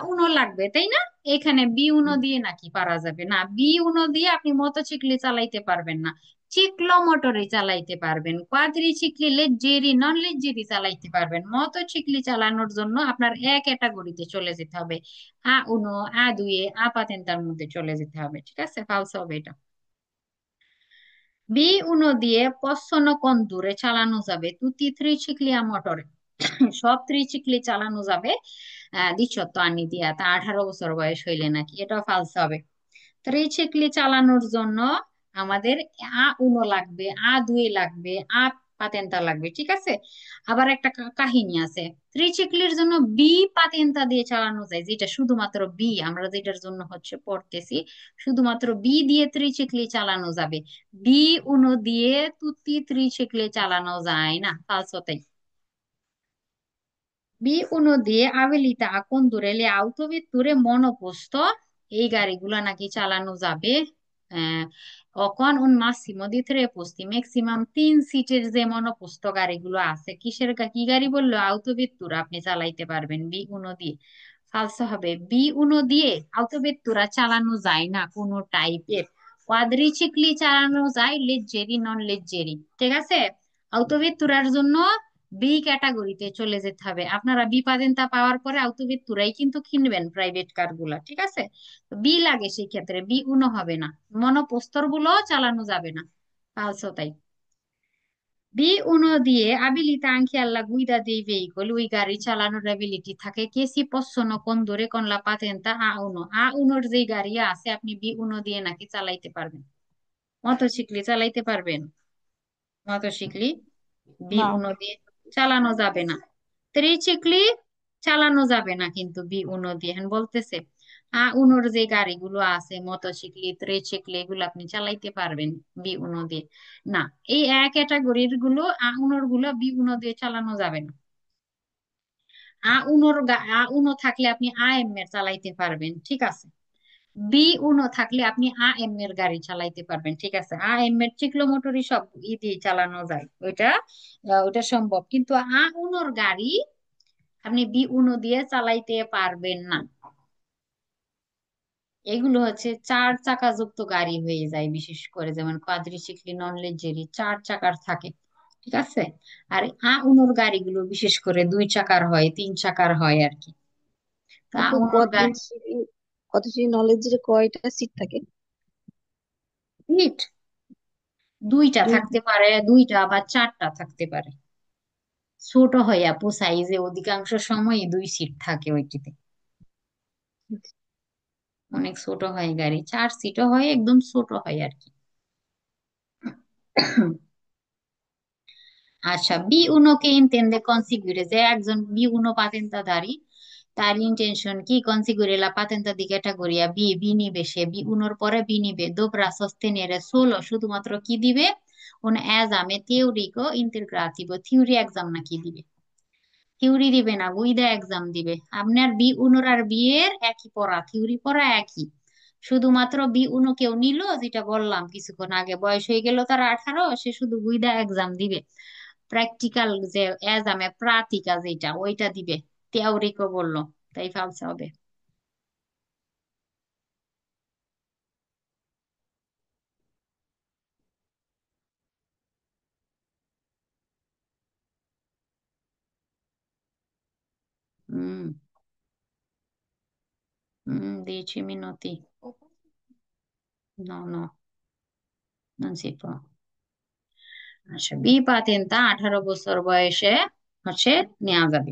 উনো লাগবে তাই না? এখানে বি উনো দিয়ে নাকি পারা যাবে না, বি উনো দিয়ে আপনি মোটরসাইকেল চালাইতে পারবেন না, চিক্লো মোটরে চালাইতে পারবেন, কোয়াড্রিচিকলি লেজ্জেরি নন লেজ্জেরি চালাইতে পারবেন। মোটরসাইকেল চালানোর জন্য আপনার এক ক্যাটাগরিতে চলে যেতে হবে, আ উনো, আ দুয়ে, আ পাতেন্তার মধ্যে চলে যেতে হবে। ঠিক আছে, ফালসো হবে এটা। বি উনো দিয়ে possono condurre চালানো যাবে tutti i tricicli a motore, সব ত্রিচিকলি চালানো যাবে 18 আনি দিয়া, তা 18 বছর বয়স হইলে নাকি, এটাও ফালস হবে। ত্রিচিকলি চালানোর জন্য আমাদের আ উনো লাগবে, আ দুই লাগবে, আ পাতেন্তা লাগবে। ঠিক আছে, আবার একটা কাহিনী আছে, ত্রিচিকলির জন্য বি পাতেন্তা দিয়ে চালানো যায়, যেটা শুধুমাত্র বি, আমরা যেটার জন্য হচ্ছে পড়তেছি, শুধুমাত্র বি দিয়ে ত্রিচিকলি চালানো যাবে। বি উনো দিয়ে তুতি ত্রিচিকলি চালানো যায় না, ফালস তাই। বি উনো দিয়ে abilita a condurre le autovetture monoposto, এই গাড়িগুলো নাকি চালানো যাবে আহ con un massimo di 3 posti, maximum 3 সিটের যে মনোপোস্ত গাড়িগুলো আছে, কি গাড়ি বললো, আউটোভেত্তুরা আপনি চালাইতে পারবেন বি উনো দিয়ে। ফালসো হবে, বি উনো দিয়ে আউটোভেত্তুরা চালানো যায় না কোনো টাইপের। কোয়াড্রিচিকলি চালানো যায়, লেজ্জেরি নন লেজ্জেরি। ঠিক আছে, আউটোভেত্তুরার জন্য বি ক্যাটাগরিতে চলে যেতে হবে। আপনারা বি পাতেন্তা পাওয়ার পরে আউটোভেত্তুরাই কিন্তু কিনবেন প্রাইভেট কার গুলা। ঠিক আছে, বি লাগে সেই ক্ষেত্রে, বি উনো হবে না, মনোপোস্তর গুলো চালানো যাবে না, ফালসো তাই। বি উনো দিয়ে abilita anche alla guida dei veicoli, ওই গাড়ি চালানোর অ্যাবিলিটি থাকে। কে সি possono condurre con la patente A1, A1 যে গাড়ি আছে আপনি বি উনো দিয়ে নাকি চালাইতে পারবেন। মোটরসাইকেল চালাইতে পারবেন, মোটরসাইকেল বি না। উনো দিয়ে চালানো যাবে না। ত্রিচিকলি চালানো যাবে না কিন্তু বি উনো দিয়ে, এখন বলতেছে আ উনোর যে গাড়িগুলো আছে মোটরসাইকেল ত্রিচিকলি এগুলো আপনি চালাইতে পারবেন বি উনো দিয়ে। না, এই এক ক্যাটাগরির গুলো আ উনোর গুলো বি উনো দিয়ে চালানো যাবে না। আ উনো থাকলে আপনি আ এম এর চালাইতে পারবেন। ঠিক আছে, বি উনো থাকলে আপনি আ এম এর গাড়ি চালাইতে পারবেন। ঠিক আছে, আ এম এর চিকলো মোটরই সব ই দিয়ে চালানো যায়, ওইটা সম্ভব, কিন্তু আ উনোর গাড়ি আপনি বি উনো দিয়ে চালাইতে পারবেন না। এগুলো হচ্ছে 4 চাকা যুক্ত গাড়ি হয়ে যায়, বিশেষ করে যেমন কোয়াড্রিসিকলি নন লেজেরি 4 চাকার থাকে। ঠিক আছে, আর আ উনোর গাড়িগুলো বিশেষ করে 2 চাকার হয়, 3 চাকার হয় আর কি। তা আ আপু উনোর গাড়ি কত নলেজের কয়টা সিট থাকে? সিট দুইটা দুই। থাকতে পারে, দুইটা বা 4টা থাকতে পারে। ছোট হয় আপু সাইজে, অধিকাংশ সময় 2 সিট থাকে ওইটিতে। অনেক ছোট হয় গাড়ি, 4 সিটও হয়, একদম ছোট হয় আর কি। আচ্ছা, বি উনো কে ইন্টেন্ডে কনসিগুরে, যে একজন বি উনো পাতেন্তাধারী, তার ইন্টেনশন কি, কনসিগুরে লা পাতেন্তা দি ক্যাটাগরিয়া বি, বি নিবে সে, বি উনোর পরে বি নিবে, দোবরা সোস্তেনিere সোলো, শুধুমাত্র কি দিবে, un esame teorico integrativo, theory exam নাকি দিবে, থিওরি দিবে না, গুইদা এক্সাম দিবে। আপনার বি উনোর আর বি এর একই পড়া, থিওরি পড়া একই, শুধুমাত্র বি উনো কেউ নিল, যেটা বললাম কিছুক্ষণ আগে, বয়স হয়ে গেল তার 18, সে শুধু গুইদা এক্সাম দিবে। প্র্যাকটিক্যাল যে এক্সামে প্রাতিকা যেটা ওইটা দিবে, থিওরিকও বললো, তাই ফালসা হবে। হুম, 10 minuti, no no, non si può। আচ্ছা, বি পাতেন্তা 18 বছর বয়সে হচ্ছে নেওয়া যাবে।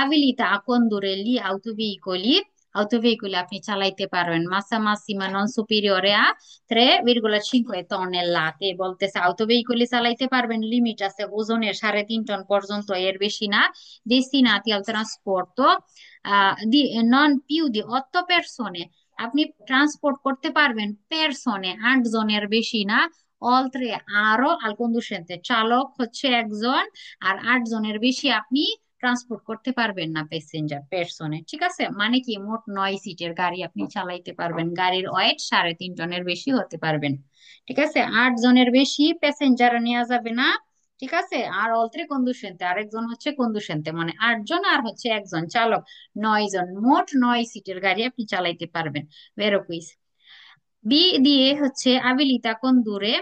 abilita a condurre gli autoveicoli, autoveicoli আপনি চালাইতে পারবেন massa massima non superiore a 3,5 tonnellate, বলতেছে autoveicoli চালাইতে পারবেন, লিমিট আছে ওজনের 3.5 টন পর্যন্ত, এর বেশি না। destinati al trasporto di non più di 8 persone, আপনি ট্রান্সপোর্ট করতে পারবেন পেরসনে 8 জনের বেশি না। অলত্রে আরো আল কন্ডুসেন্তে, চালক হচ্ছে একজন, আর 8 জনের বেশি আপনি ট্রান্সপোর্ট করতে পারবেন না প্যাসেঞ্জার পেরসনে। ঠিক আছে, মানে কি, মোট 9 সিটের গাড়ি আপনি চালাইতে পারবেন, গাড়ির ওয়েট 3.5 টনের বেশি হতে পারবেন। ঠিক আছে, 8 জনের বেশি প্যাসেঞ্জার নেওয়া যাবে না। ঠিক আছে, আর অলত্রে কন্ডুসেন্তে, আরেকজন হচ্ছে কন্ডুসেন্তে, মানে 8 জন আর হচ্ছে একজন চালক, 9 জন, মোট 9 সিটের গাড়ি আপনি চালাইতে পারবেন। বেরো কুইজ। বি দিয়ে হচ্ছে আবিলিতা কোন দূরে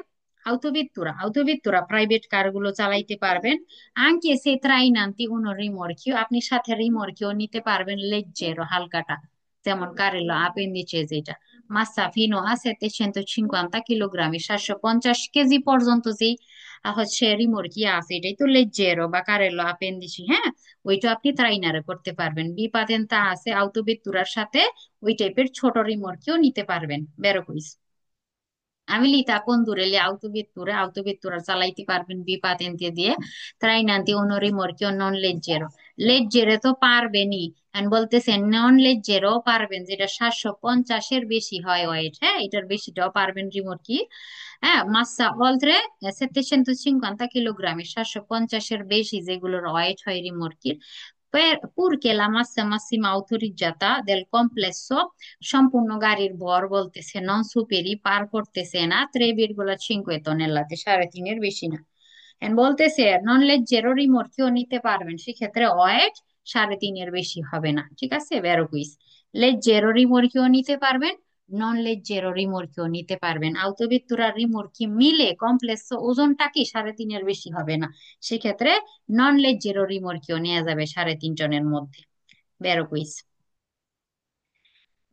autovettura প্রাইভেট কার গুলো চালাইতে পারবেন। anche se trainanti uno rimorchio, আপনি সাথে রিমোর্কিও নিতে পারবেন, leggero হালকাটা, যেমন কারেলো আপেন্ডিচে যেটা, মাসা ফিনো আ 750 কিলোগ্রামে, 750 কেজি পর্যন্ত যেই হচ্ছে রিমোর্কি আছে, এটাই তো লেজ্জেরো বা কারেলো আপেন্ডিচি। হ্যাঁ, ওইটা আপনি ট্রাইনারে করতে পারবেন। বি পাতেন্তা আছে আউটোভেতুরার সাথে, ওই টাইপের ছোট রিমোর্কিও নিতে পারবেন, বেরো quiz. abilità a condurre le autovetture চালাইতে পারবেন বি পাতেন্তে দিয়ে, trainanti uno rimorchio non leggero, leggere তো পারবেনই, and বলতেছেন নন লেজ্জেরও পারবেন, যেটা 750-এর বেশি হয় ওয়েট, হ্যাঁ এটার বেশিটাও পারবেন রিমোর্কি। হ্যাঁ, মাসা oltre 750 কিলোগ্রামে, 750-এর বেশি যেগুলোর ওয়েট হয় রিমোর্কির, purché la massa massima autorizzata del complesso, সম্পূর্ণ গাড়ির ভর বলতেছে নন সুপেরি পার করতেছে না 3,5 টনেলাতে, 3.5-এর বেশি না। And বলতেছে নন লেজ্জেরো রিমোর্কিও নিতে পারবেন, সেক্ষেত্রে ওয়েট 3.5-এর বেশি হবে না। ঠিক আছে, ভেরো কুইজ। লেজ্জেরো রিমোর্কিও নিতে পারবেন, নন লেজ্জেরো রিমোর্কিও নিতে পারবেন। আউটোভেতুরা রিমোর্কি মিলে কমপ্লেক্স ওজনটা কি 3.5-এর বেশি হবে না, সেক্ষেত্রে নন লেজ্জেরো রিমোর্কিও নেওয়া যাবে 3.5 টনের মধ্যে, ভেরো কুইজ।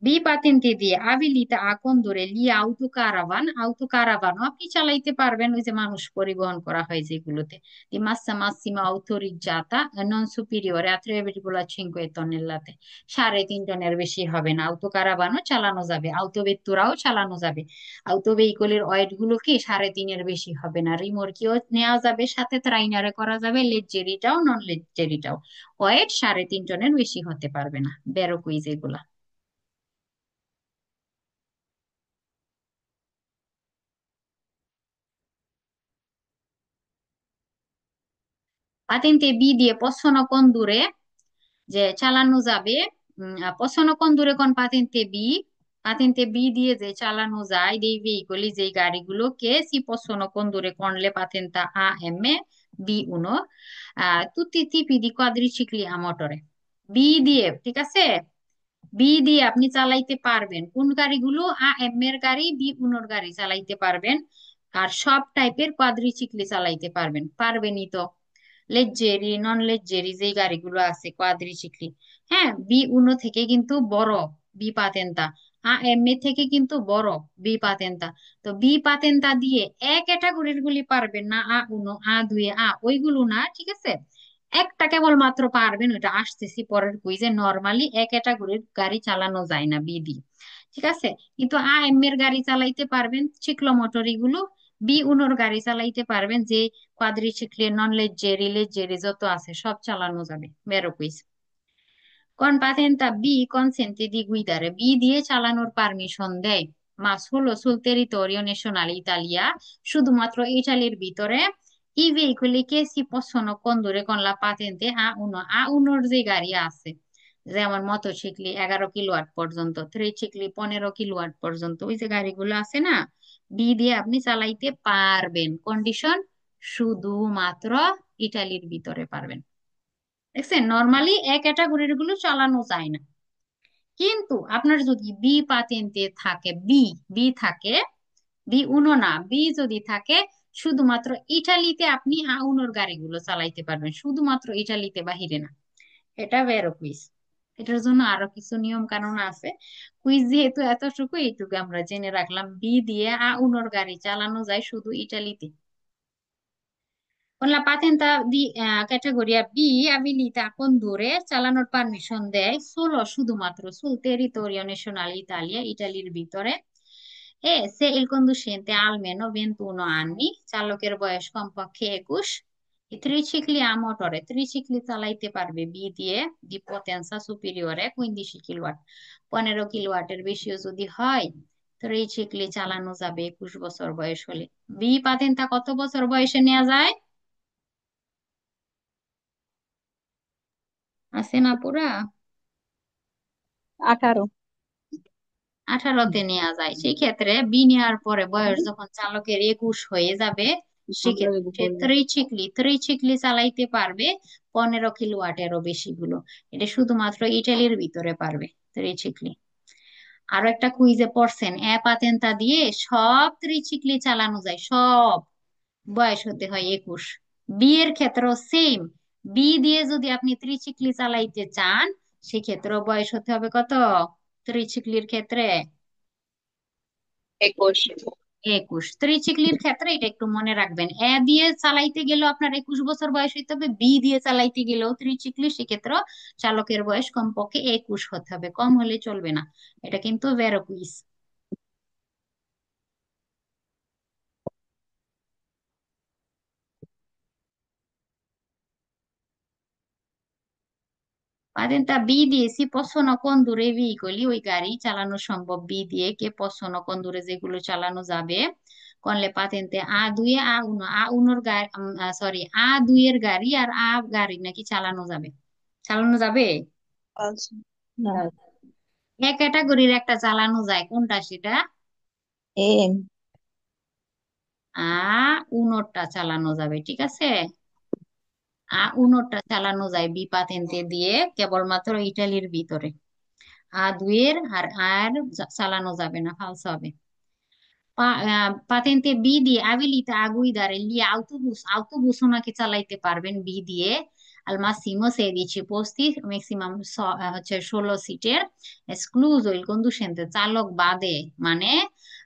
বি পাতেন্তে দিয়ে আবিলিতা আকন ধরে লি আউটো কারাভানও আপনি চালাইতে পারবেন, ওই যে মানুষ পরিবহন করা হয় যেগুলোতে। দি মাসা মাসিমা autorizzata non superiore a 3,5 টনেলাতে, 3.5 টনের বেশি হবে না। আউটো কারাভানও চালানো যাবে, আউটোভেতুরাও চালানো যাবে। আউটো ভেহিকলের ওয়েট গুলো কি 3.5-এর বেশি হবে না। রিমোর্কিও নেওয়া যাবে সাথে, ট্রাইনারে করা যাবে, লেজ্জেরিটাও নন লেজ্জেরিটাও, ওয়েট 3.5 টনের বেশি হতে পারবে না। বেরো কুইজ এগুলা। পাতেন্তে বি দিয়ে possono condurre, যে চালানো যাবে, possono condurre con পাতেন্তে বি দিয়ে যে চালানো যায় dei veicoli, যে গাড়িগুলোকে si possono condurre con le patenta AM B1, tutti i tipi di quadricicli a motore, B দিয়ে, ঠিক আছে, বি দিয়ে আপনি চালাইতে পারবেন কোন গাড়িগুলো, এর গাড়ি, বি 1-এর গাড়ি চালাইতে পারবেন, আর সব টাইপের কোয়াড্রিচিকলি চালাইতে পারবেন, পারবেনই তো। লেজ্জেরি নন লেজ্জেরি যে গাড়িগুলো আছে কোয়াড্রিচিকলি, হ্যাঁ বি 1 থেকে কিন্তু বড় বি পাতেন্তা, এ থেকে কিন্তু বড় বি পাতেন্তা। তো বি পাতেন্তা দিয়ে ক্যাটাগরির গুলি পারবেন না, আ 1 আ 2 ওইগুলো না, ঠিক আছে। একটা কেবলমাত্র পারবেন, ওইটা আসতেছি পরের কুইজে। নর্মালি ক্যাটাগরির গাড়ি চালানো যায় না বি দিয়ে, ঠিক আছে। কিন্তু এর গাড়ি চালাইতে পারবেন, চিক্লোমোটর এগুলো। বি 1-এর গাড়ি চালাইতে পারবেন, যে কোয়াড্রিচিকলি নন লেজ্জেরি লেজ্জেরি যত আছে সব চালানো যাবে, বেরো কুইজ। কোন পাতেন্তা বি কনসেন্টি দি গুইদারে, বি দিয়ে চালানোর পারমিশন দেয়, মাস হলো সুল টেরিটোরিও ন্যাশনাল ইতালিয়া, শুধুমাত্র ইটালির ভিতরে। ই ভেহিকলি কে সি possono condurre con la patente A1, A1-এর যে গাড়ি আছে, যেমন মোটরসাইকেল 11 কিলোওয়াট পর্যন্ত, ট্রিচিকলি 15 কিলোওয়াট পর্যন্ত, ওই যে গাড়িগুলো আছে না, বি দিয়ে আপনি চালাইতে পারবেন, কন্ডিশন শুধুমাত্র ইটালির ভিতরে পারবেন। দেখছেন, নর্মালি ক্যাটাগরির গুলো চালানো যায় না। কিন্তু আপনার যদি বি পাতেন্টে থাকে, বি থাকে, বি 1 না, বি যদি থাকে, শুধুমাত্র ইটালিতে আপনি আউনোর গাড়িগুলো চালাইতে পারবেন, শুধুমাত্র ইটালিতে, বাহিরে না। এটা বেরো কুইজ। এটার জন্য আরো কিছু নিয়ম কানুন আছে। কুইজ যেহেতু এতটুকু, এইটুকু আমরা জেনে রাখলাম, বি দিয়ে আউনোর গাড়ি চালানো যায় শুধু ইটালিতে। Con la patenta di categoria B abilita a condurre, চালানোর পারমিশন দেয় solo শুধুমাত্র sul territorio nazionale Italia, ইটালির ভিতরে। সে il conducente ha almeno 21 anni, চালকের বয়স কমপক্ষে 21। ত্রিচিক্লি a motore, ত্রিচিক্লি চালাইতে পারবে বি দিয়ে, di potenza superiore 15 কিলোওয়াট, 15 কিলোওয়াটের বেশিও যদি হয়, ত্রিচিক্লি চালানো যাবে 21 বছর বয়স হলে। বি পাতেন্তা কত বছর বয়সে নেওয়া যায়? আছে না পুরা? 18। 18-তে নেওয়া যায়। সেই ক্ষেত্রে বি নেওয়ার পরে বয়স যখন চালকের 21 হয়ে যাবে, সেক্ষেত্রে ত্রিচিক্লি চালাইতে পারবে 15 কিলোওয়াটেরও বেশি গুলো। এটা শুধুমাত্র ইটালির ভিতরে পারবে ত্রিচিক্লি। আরো একটা কুইজে পড়ছেন পাতেন্তা দিয়ে সব ত্রিচিক্লি চালানো যায়, সব। বয়স হতে হয় 21। বি এর ক্ষেত্রেও সেম। বি দিয়ে যদি আপনি ত্রিচিক্লি চালাইতে চান, সেক্ষেত্রেও বয়স হতে হবে কত ত্রিচিক্লির ক্ষেত্রে? 21। 21। ত্রিচিক্লির ক্ষেত্রে এটা একটু মনে রাখবেন, দিয়ে চালাইতে গেলেও আপনার 21 বছর বয়স হইতে হবে, বি দিয়ে চালাইতে গেলেও ত্রিচিক্লি, সেক্ষেত্রে চালকের বয়স কমপক্ষে 21 হতে হবে, কম হলে চলবে না। এটা কিন্তু ভেরো কুইজ। Patenta B দিয়ে si possono condurre i veicoli, ওই গাড়ি চালানো সম্ভব বি দিয়ে, কে possono condurre যেগুলো চালানো যাবে con le patente A2 A1, A1 এর গাড়ি, সরি A2 এর গাড়ি আর গাড়ি নাকি চালানো যাবে, চালানো যাবে। আচ্ছা, না। এক ক্যাটাগরির একটা চালানো যায়, কোনটা সেটা? এম। A1টা চালানো যাবে, ঠিক আছে। A1টা চালানো যায় বি পাতেন্তে দিয়ে, কেবলমাত্র ইটালির ভিতরে। A2 আর আর চালানো যাবে না, ফালস হবে। পাতেন্তে বি দিয়ে abilita a guidare gli autobus, autobus ওনাকে চালাইতে পারবেন বি দিয়ে। al massimo 16 posti, ম্যাক্সিমাম হচ্ছে 16 সিটের। এক্সক্লুজো il conducente, চালক বাদে, মানে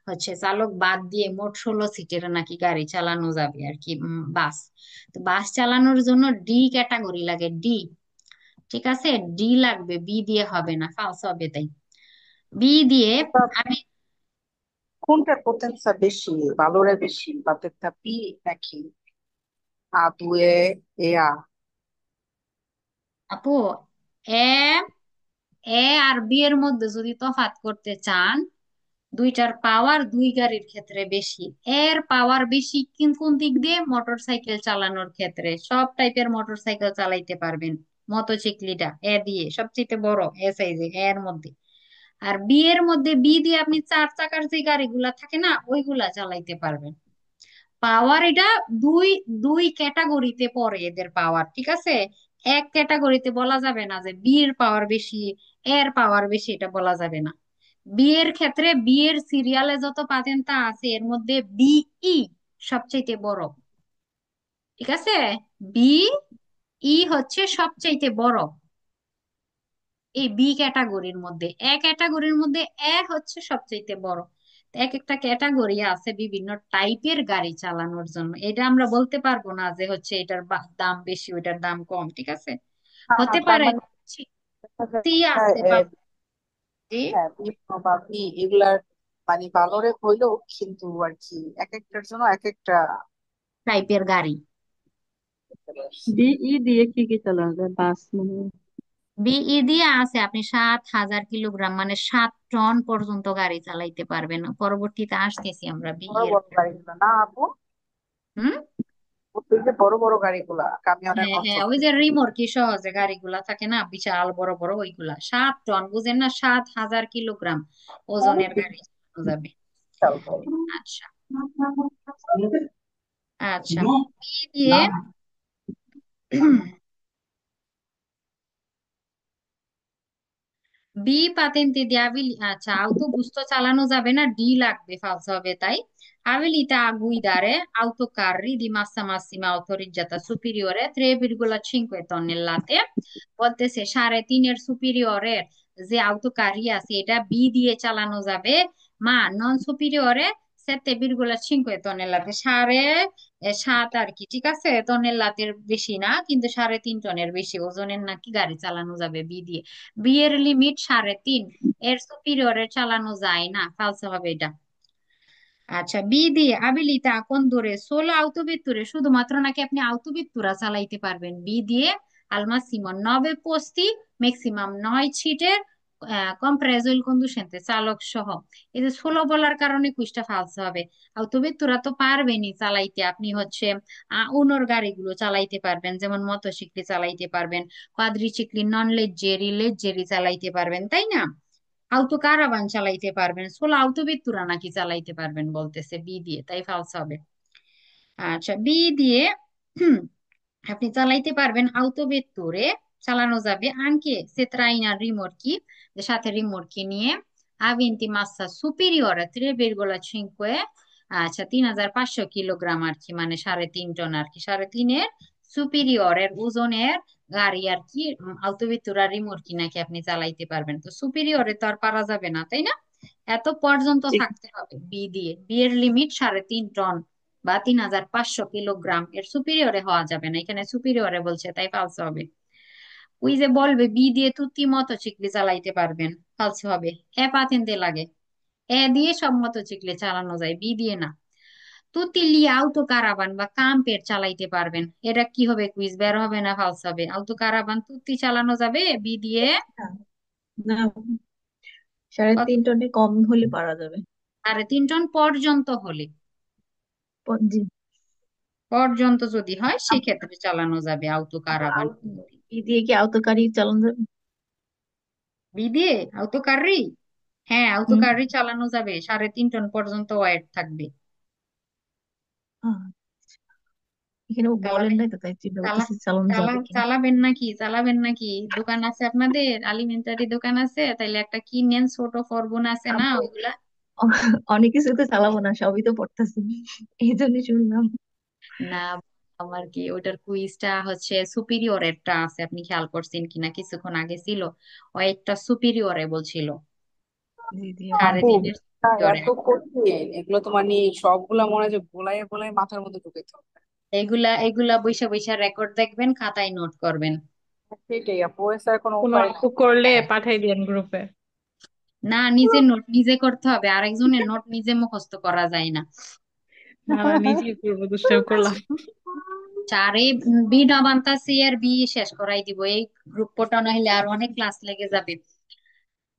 হচ্ছে চালক বাদ দিয়ে মোট 16 সিটের নাকি গাড়ি চালানো যাবে আর কি, বাস। তো বাস চালানোর জন্য ডি ক্যাটাগরি লাগে, ডি। ঠিক আছে, ডি লাগবে, বি দিয়ে হবে না, ফালস হবে তাই। বি দিয়ে এটা আমি কোনটার পোটেনসিয়াল বেশি, ভালোরে বেশি, বাতেরটা পি নাকি আ দুয়ে এ আপু, এ এ আর বি এর মধ্যে যদি তফাৎ করতে চান, দুইটার পাওয়ার দুই গাড়ির ক্ষেত্রে বেশি। এর পাওয়ার বেশি কোন দিক দিয়ে? মোটর সাইকেল চালানোর ক্ষেত্রে, সব টাইপের মোটর সাইকেল চালাইতে পারবেন। মোটরসাইকেলটা দিয়ে সবচেয়ে বড়, এ সাইজে এর মধ্যে। আর বি এর মধ্যে, বি দিয়ে আপনি 4 চাকার যে গাড়িগুলা থাকে না, ওইগুলা চালাইতে পারবেন। পাওয়ার এটা দুই দুই ক্যাটাগরিতে পড়ে এদের পাওয়ার, ঠিক আছে। এক ক্যাটাগরিতে বলা যাবে না যে বি এর পাওয়ার বেশি, এর পাওয়ার বেশি, এটা বলা যাবে না। বি এর ক্ষেত্রে বি এর সিরিয়ালে যত পাতেন্তা আছে এর মধ্যে বিই সবচাইতে বড়, ঠিক আছে। বিই হচ্ছে সবচাইতে বড় এই বি ক্যাটাগরির মধ্যে। এ ক্যাটাগরির মধ্যে হচ্ছে সবচাইতে বড়। তো এক একটা ক্যাটাগরি আছে বিভিন্ন টাইপের গাড়ি চালানোর জন্য, এটা আমরা বলতে পারবো না যে হচ্ছে এটার দাম বেশি ওইটার দাম কম, ঠিক আছে। হতে তার পারে মানে দেখা সি যায়, আছে বা জি হ্যাঁ বিপ্লব বা বি এগুলার মানে ভালোরে হইলেও কিন্তু আর কি এক একটার জন্য এক একটা টাইপের গাড়ি। ডিই দিয়ে কি কি চালানো যায়? বাস মনে হয়। বিই দিয়ে আছে আপনি 7,000 কিলোগ্রাম, মানে 7 টন পর্যন্ত গাড়ি চালাইতে পারবেন। পরবর্তীতে আসতেছি আমরা বিই বড় এর। বড় গাড়িগুলা না আপু, হুম। ওই যে বড় বড় গাড়িগুলা কামিয়নের হ্যাঁ মতো। হ্যাঁ, ওই যে রিমোর্কি সহ যে গাড়িগুলা থাকে না, বিশাল বড় বড়, ওইগুলা 7 টন, বুঝেন না, 7,000 কিলোগ্রাম ওজনের গাড়ি চালানো যাবে। আচ্ছা। আচ্ছা, বি দিয়ে বি পাতেন্তে দিয়ে আচ্ছা, autobus তো চালানো যাবে না, ডি লাগবে, ফালস হবে তাই। abilita a guidare autocarri di massa massima autorizzata superiore 3,5 tonnellate, বলতেছে 3.5-এর সুপিরিয়রের যে autocarri আছে এটা বি দিয়ে চালানো যাবে, নন সুপিরিয়রে 7,5 tonnellate, 7.5 আর কি, ঠিক আছে। টনেল্লাতের বেশি না, কিন্তু 3.5 টনের বেশি ওজনের নাকি গাড়ি চালানো যাবে বি দিয়ে। বি এর লিমিট 3.5, এর সুপিরিয়রে চালানো যায় না, ফালস হবে এটা। আচ্ছা, বি দিয়ে আবিলিতা কোন দূরে সোলো আউটোভেত্তুরে, শুধুমাত্র নাকি আপনি আউটোভেত্তুরা চালাইতে পারবেন বি দিয়ে। আলমাসিমো 9 পোস্তি, ম্যাক্সিমাম 9 সিটের, কম্প্রেসো ইল কন্ডুসেন্তে, চালক সহ। এই যে সোলো বলার কারণে কুইজটা ফালস হবে। আউটোভেত্তুরা তো পারবেনই চালাইতে, আপনি হচ্ছে উনোর গাড়িগুলো চালাইতে পারবেন, যেমন মোটরসাইকেল চালাইতে পারবেন, কোয়াড্রিচিক্লি, নন লেজ্জেরি, লেজ্জেরি চালাইতে পারবেন, তাই না। আউতো কারাভান চালাইতে পারবেন, সোলো আউতো বিত্তুরা নাকি চালাইতে পারবেন বলতেছে বি দিয়ে, তাই ফালস হবে। আচ্ছা, বি দিয়ে হুম, আপনি চালাইতে পারবেন আউতো বিত্তুরে, চালানো যাবে আনকে সেত্রাইনা রিমোটকি, যে সাথে রিমোটকি নিয়ে ha 20 massa superiore a 3,5, আচ্ছা 3,500 কিলোগ্রাম আর কি, মানে 3.5 টন আর কি, 3.5-এর সুপিরিয়রের ওজনের গাড়ি আর কি, আলতোবিতুরা রিমোর্কি নাকি আপনি চালাইতে পারবেন। তো সুপিরিয়রে তো আর পারা যাবে না, তাই না? এত পর্যন্ত জি। থাকতে হবে বি দিয়ে। বি এর লিমিট 3.5 টন বা 3,500 কিলোগ্রাম, এর সুপিরিয়রে হওয়া যাবে না, এখানে সুপিরিয়রে বলছে তাই ফালসে হবে। ওই যে বলবে বি দিয়ে তুতি মোটরসাইকেল চালাইতে পারবেন, ফালসে হবে। এ পাতেন্তে লাগে, এ দিয়ে সব মোটরসাইকেল চালানো যায়, বি দিয়ে না। তুতি লিয়ে আউটো কারাবান বা কাম্পের চালাইতে পারবেন, এটা কি হবে? কুইজ বের হবে না, ফালসে হবে। আউটো কারাবান তুতি চালানো যাবে বি দিয়ে। না, না, 3.5 টনে কম হলে পারা যাবে। 3.5 টন পর্যন্ত হলে, জি। পর্যন্ত যদি হয় সেক্ষেত্রে চালানো যাবে আউটো কারাবান। ই দিয়ে কি আওতো গাড়ি চালানো যাবে? বি দিয়ে আউটো কারি, হ্যাঁ আউটো হুম। কারি চালানো যাবে, 3.5 টন পর্যন্ত ওয়েট থাকবে। আহ, এখানে বলেন চালাবেন? নাই তো, তাই চিন্তা চালা করতেছি চালানো চালা যাবে কিনা। চালাবেন নাকি? চালাবেন নাকি? দোকান আছে আপনাদের, আলিমেন্টারি দোকান আছে, তাইলে একটা কিনেন, ছোট ফরবুন আছে না আপু, ওইগুলা। অনেক কিছু তো চালাবো না, সবই তো পড়তেছি, এই জন্য শুনলাম। না, আমার কি ওইটার কুইজটা হচ্ছে সুপিরিয়রেরটা আছে, আপনি খেয়াল করছেন কিনা কিছুক্ষণ আগে ছিল, ও একটা সুপিরিয়রে বলছিল, জি, জি আপু। সাড়ে আপু, তিনের সুপিরিয়রে। এত কঠিন এগুলো তো, মানে সবগুলা মনে হয় যে গোলায় গোলায় মাথার মধ্যে ঢুকাইতে হবে। এগুলা এগুলা বৈশা বৈশা রেকর্ড দেখবেন, খাতায় নোট করবেন। সেটাই আপু, এছাড়া কোনো কোনো উপায় আপু নাই। করলে পাঠাই দিয়েন গ্রুপে। না, নিজের নোট নিজে করতে হবে, আরেকজনের নোট নিজে মুখস্থ করা যায় না। না না, নিজেই করবো, দুষ্টাইম করলাম। চারে বি নবান্তা সি আর বি শেষ করাই দিব, এই গ্রুপ পোটা নইলে আর অনেক ক্লাস লেগে যাবে।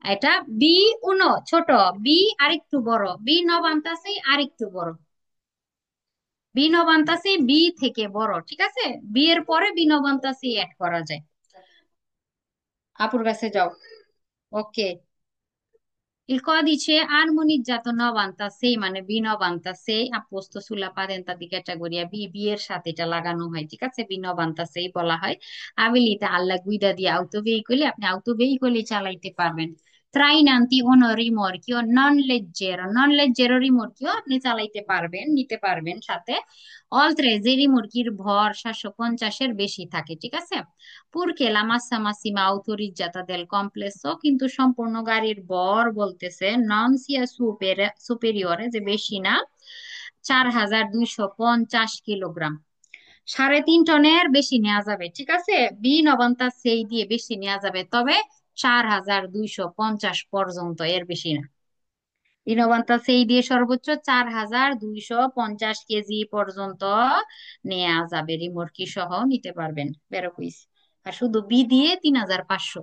এটা বি উনো ছোট, বি আরেকটু বড়, বি নবান্তা সি আরেকটু বড়, বি নবান্তা সি বি থেকে বড়, ঠিক আছে? বি এর পরে বি নবান্তা সি অ্যাড করা যায়। আপুর কাছে যাও। ওকে, il codice armonizzato 96 মানে B 96 a posto sulla patente di categoria B, B এর সাথে এটা লাগানো হয়, ঠিক আছে? বি 96 বলা হয় abilita alla guida di autoveicoli, আপনি auto veicoli চালাইতে পারবেন। trainanti uno rimorchio non leggero, non leggero rimorchio আপনি চালাইতে পারবেন, নিতে পারবেন সাথে। oltre যে রিমোর্কির ভর 750-এর বেশি থাকে, ঠিক আছে? Purché la massa massima autorizzata del complesso, কিন্তু সম্পূর্ণ গাড়ির ভর বলতেছে নন সিয়া সুপেরিয়রে, যে বেশি না, 4,250 কিলোগ্রাম। 3.5 টনের বেশি নেওয়া যাবে, ঠিক আছে? বি নবান্তা সেই দিয়ে বেশি নেওয়া যাবে, তবে 4,250 পর্যন্ত, এর বেশি না। দীনবন্তা সেই দিয়ে সর্বোচ্চ 4,250 কেজি পর্যন্ত নেওয়া যাবে, রিমোটকি সহ নিতে পারবেন বেরোকুইস। আর শুধু বি দিয়ে 3,500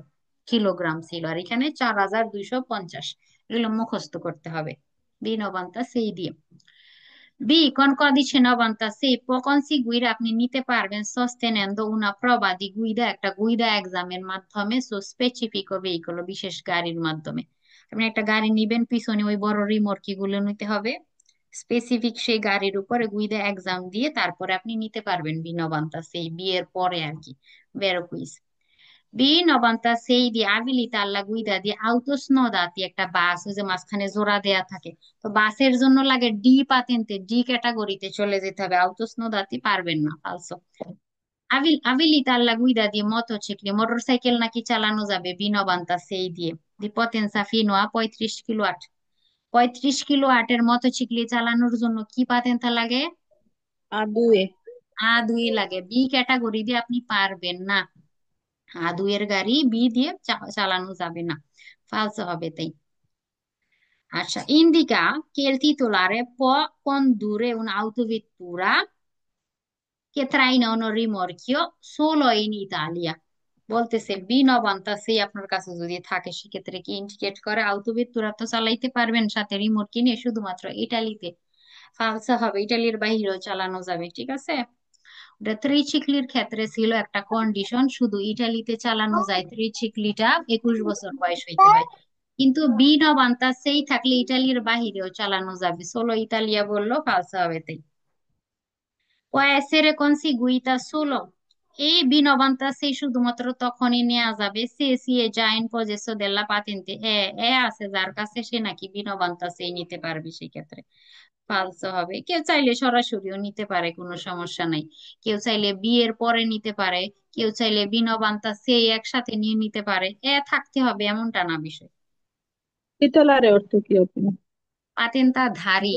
কিলোগ্রাম ছিল, আর এখানে 4,250, এগুলো মুখস্থ করতে হবে। বি নবান্তা সেই দিয়ে। বি কোন কদিছে নবান্তা সেই conseguire আপনি নিতে পারবেন sostenendo una prova di guida, একটা গুইদা এক্সামের মাধ্যমে, সো স্পেসিফিক ভেহিকল, বিশেষ গাড়ির মাধ্যমে। আপনি একটা গাড়ি নিবেন, পিছনে ওই বড় রিমোটকি গুলো নিতে হবে, স্পেসিফিক সেই গাড়ির উপরে গুইদা এক্সাম দিয়ে তারপরে আপনি নিতে পারবেন বি নবান্তা সেই, বিয়ের পরে আর কি, বেরো কুইজ। বি নবান্তা সেই দিয়ে abilita alla guida di auto snodati, একটা বাস ওই যে মাঝখানে জোড়া দেয়া থাকে, তো বাসের জন্য লাগে ডি পাতেন্তে, ডি ক্যাটাগরিতে চলে যেতে হবে, auto snodati পারবেন না, ফালসো। abilita alla guida di motocicli, motorcycle নাকি চালানো যাবে বি নবান্তা সেই দিয়ে, দি potenza fino a 35 কিলোওয়াট। 35 কিলোওয়াটের মোটরসাইকেল চালানোর জন্য কি পাতেন্তা লাগে? A2 A2 লাগে, বি ক্যাটাগরি দিয়ে আপনি পারবেন না, A2 গাড়ি বি দিয়ে চালানো যাবে না, ফালসো হবে তাই। আচ্ছা, indica che il titolare può condurre un'autovettura che traina un rimorchio solo in Italia, বলতেছে বি 96 আপনার কাছে যদি থাকে সেক্ষেত্রে কি ইন্ডিকেট করে আউটোভেতুরা তো চালাইতে পারবেন সাথে রিমোট কিনে, শুধুমাত্র ইটালিতে ফালসা হবে, ইটালির বাইরেও চালানো যাবে, ঠিক আছে? ওটা ত্রিচিক্লির ক্ষেত্রে ছিল একটা কন্ডিশন, শুধু ইটালিতে চালানো যায়, ত্রিচিক্লিটা 21 বছর বয়স হইতে হয়। কিন্তু বি নবান্তা সেই থাকলে ইটালির বাহিরেও চালানো যাবে, সোলো ইতালিয়া বললো, ফালসা হবে তাই। Può essere conseguita solo এই বিনবান্তা সেই শুধুমাত্র তখনই নেওয়া যাবে সে সিয়ে জাইন পজেসো দেল্লা পাতেন্তে এ আছে যার কাছে সে নাকি বিনবান্তা সেই নিতে পারবে সেক্ষেত্রে ফালসো হবে। কেউ চাইলে সরাসরিও নিতে পারে, কোনো সমস্যা নাই। কেউ চাইলে বিয়ের পরে নিতে পারে, কেউ চাইলে বিনবান্তা সেই একসাথে নিয়ে নিতে পারে, থাকতে হবে এমনটা না বিষয়। তৃতীয় অর্থ কি আপু? পাতেন্তা ধারী,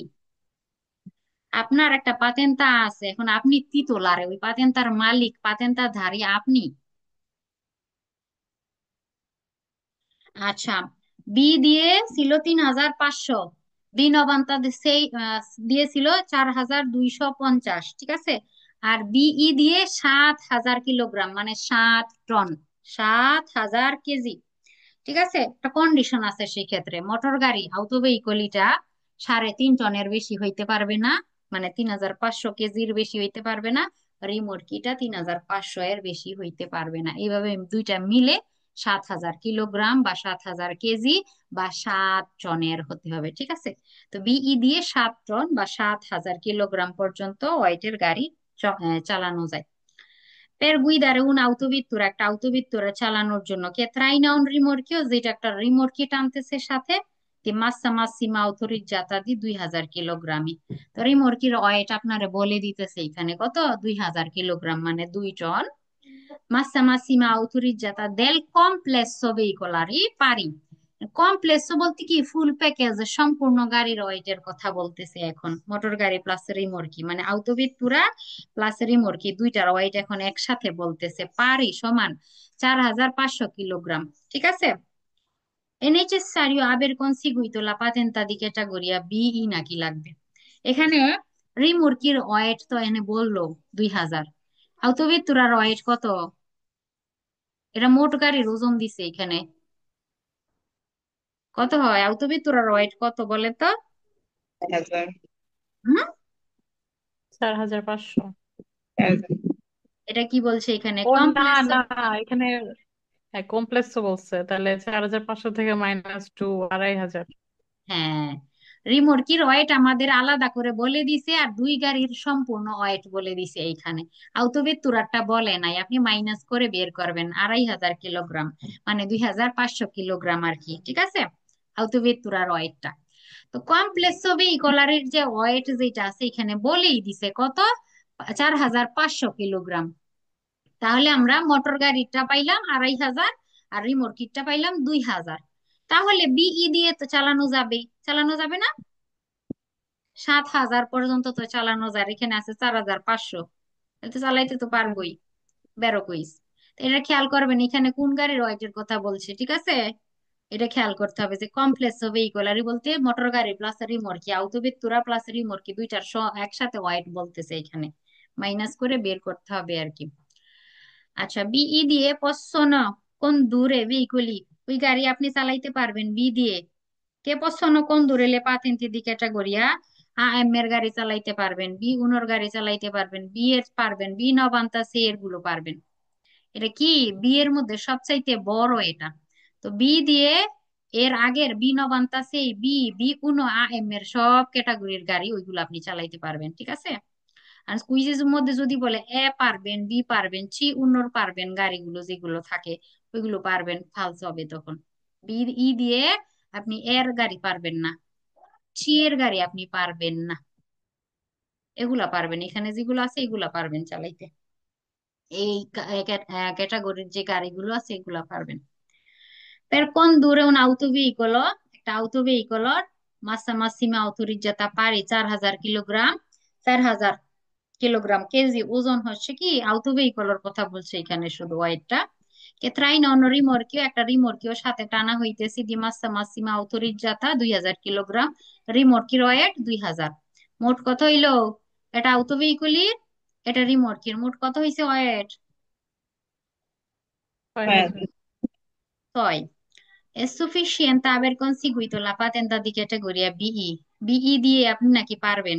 আপনার একটা পাতেন্তা আছে, এখন আপনি তৃতীয়, ওই পাতেন্তার মালিক পাতেন্তা ধারী আপনি। আচ্ছা, বি দিয়ে ছিল 3,500, বি নবান্তা সেই দিয়েছিল 4,250, ঠিক আছে। আর বিই দিয়ে 7,000 কিলোগ্রাম, মানে 7 টন, 7,000 কেজি, ঠিক আছে। একটা কন্ডিশন আছে সেই ক্ষেত্রে, মোটর গাড়ি আউটো ভেহিকলিটা 3.5 টনের বেশি হইতে পারবে না, মানে 3,500 কেজির বেশি হইতে পারবে না। রিমোটকিটা 3,500 এর বেশি হইতে পারবে না। এইভাবে দুইটা মিলে 7,000 কিলোগ্রাম বা 7,000 কেজি বা 7 টনের হতে হবে, ঠিক আছে। তো বিই দিয়ে 7 টন বা 7,000 কিলোগ্রাম পর্যন্ত ওয়েটের গাড়ি চালানো যায়। Per guidare un'autovettura, একটা autovettura চালানোর জন্য che traina un rimorchio, যেটা একটা রিমোটকে টানতেছে সাথে, di massa massima autorizzata di 2,000 কিলোগ্রামই। তো রিমোটকির ওয়েট আপনারে বলে দিতেছে এখানে কত, 2,000 কিলোগ্রাম, মানে 2 ton. Massa massima autorizzata del complesso veicolare pari, complex বলতে কি ফুল প্যাকেজ, সম্পূর্ণ গাড়ির ওয়েটের কথা বলতেছে এখন। মোটর গাড়ি প্লাস রিমোটকি, মানে আউটোবিট প্লাস রিমোটকি দুইটার ওয়েট এখন একসাথে বলতেছে, পারি সমান 4,500 কিলোগ্রাম, ঠিক আছে। è necessario aver conseguito la patente di categoria BI নাকি লাগবে এখানে। রিমোটকির ওয়েট তো এনে বললো 2,000, আউটোবিটুরার ওয়েট কত, এটা মোট গাড়ির ওজন দিছে এখানে, কত হয় আউটোবিটুরার ওয়েট কত বলে তো। 1,000। হুম, 4,500। এটা কি বলছে এখানে, ও না কমপ্লেক্স। না, এখানে হ্যাঁ কমপ্লেক্স বলছে, তাহলে 4,500 থেকে -2 2,500। হ্যাঁ, রিমোটকির ওয়েট আমাদের আলাদা করে বলে দিছে, আর দুই গাড়ির সম্পূর্ণ ওয়েট বলে দিছে এইখানে। আউতবের তুরারটা বলে নাই, আপনি মাইনাস করে বের করবেন, 2,500 কিলোগ্রাম, মানে 2,500 কিলোগ্রাম আর কি, ঠিক আছে। আউতবের তুরার ওয়েটটা। তো কমপ্লেক্স ভেহিকলারের যে ওয়েট যেটা আছে এখানে বলেই দিছে কত, 4,500 কিলোগ্রাম। তাহলে আমরা মোটর গাড়িটা পাইলাম 2,500, আর রিমোট কিটটা পাইলাম 2,000। তাহলে বিই দিয়ে তো চালানো যাবে, চালানো যাবে না, 7,000 পর্যন্ত তো চালানো যায়, এখানে আছে 4,500, তাহলে তো চালাইতে তো পারবোই, বেরো কুইজ। এটা খেয়াল করবেন এখানে কোন গাড়ির ওয়েটের কথা বলছে, ঠিক আছে। এটা খেয়াল করতে হবে যে কমপ্লেক্স ভেহিকলারি বলতে মোটর গাড়ি প্লাস রিমোটকি, আউটোবিত্তুরা প্লাস রিমোটকি দুইটার একসাথে ওয়েট বলতেছে এখানে, মাইনাস করে বের করতে হবে আর কি। আচ্ছা, বিই দিয়ে possono condurre veicoli, ওই গাড়ি আপনি চালাইতে পারবেন বি দিয়ে। কে possono condurre le patenti di categoria AM এর গাড়ি চালাইতে পারবেন, বি উনোর গাড়ি চালাইতে পারবেন, বি এর পারবেন, বি নবান্তা সি এর গুলো পারবেন। এটা কি বি এর মধ্যে সবচাইতে বড় এটা। তো বি দিয়ে এর আগের বি নবান্তা সেই বি বি উনো AM এর সব ক্যাটাগরির গাড়ি ওইগুলো আপনি চালাইতে পারবেন, ঠিক আছে। আর কুইজের মধ্যে যদি বলে এ পারবেন, বি পারবেন, সি উন্নর পারবেন, গাড়িগুলো যেগুলো থাকে ওইগুলো পারবেন, ফালস হবে তখন। বি ই দিয়ে আপনি এর গাড়ি পারবেন না, সি এর গাড়ি আপনি পারবেন না, এগুলা পারবেন, এখানে যেগুলো আছে এগুলা পারবেন চালাইতে, এই ক্যাটাগরির যে গাড়িগুলো আছে এগুলা পারবেন। Per condurre un autoveicolo, একটা autoveicolo massa massima autorizzata pari 4,000 kilogram, 4,000 kilogram KG ওজন হচ্ছে কি, আউটো ভেহিকলের কথা বলছে এখানে শুধু ওয়েটটা। কে ট্রাইনা অন্য রিমোর্কিও, একটা রিমোর্কিও সাথে টানা হইতেছে, দি মাসা মাসিমা autorizzata 2,000 কিলোগ্রাম, রিমোর্কির ওয়েট 2,000। মোট কত হইলো, এটা আউটো ভেহিকলের, এটা রিমোর্কির, মোট কত হইছে wait, 6,000। 6। Es suficiente haber conseguito la patente di categoria BE, BE দিয়ে আপনি নাকি পারবেন।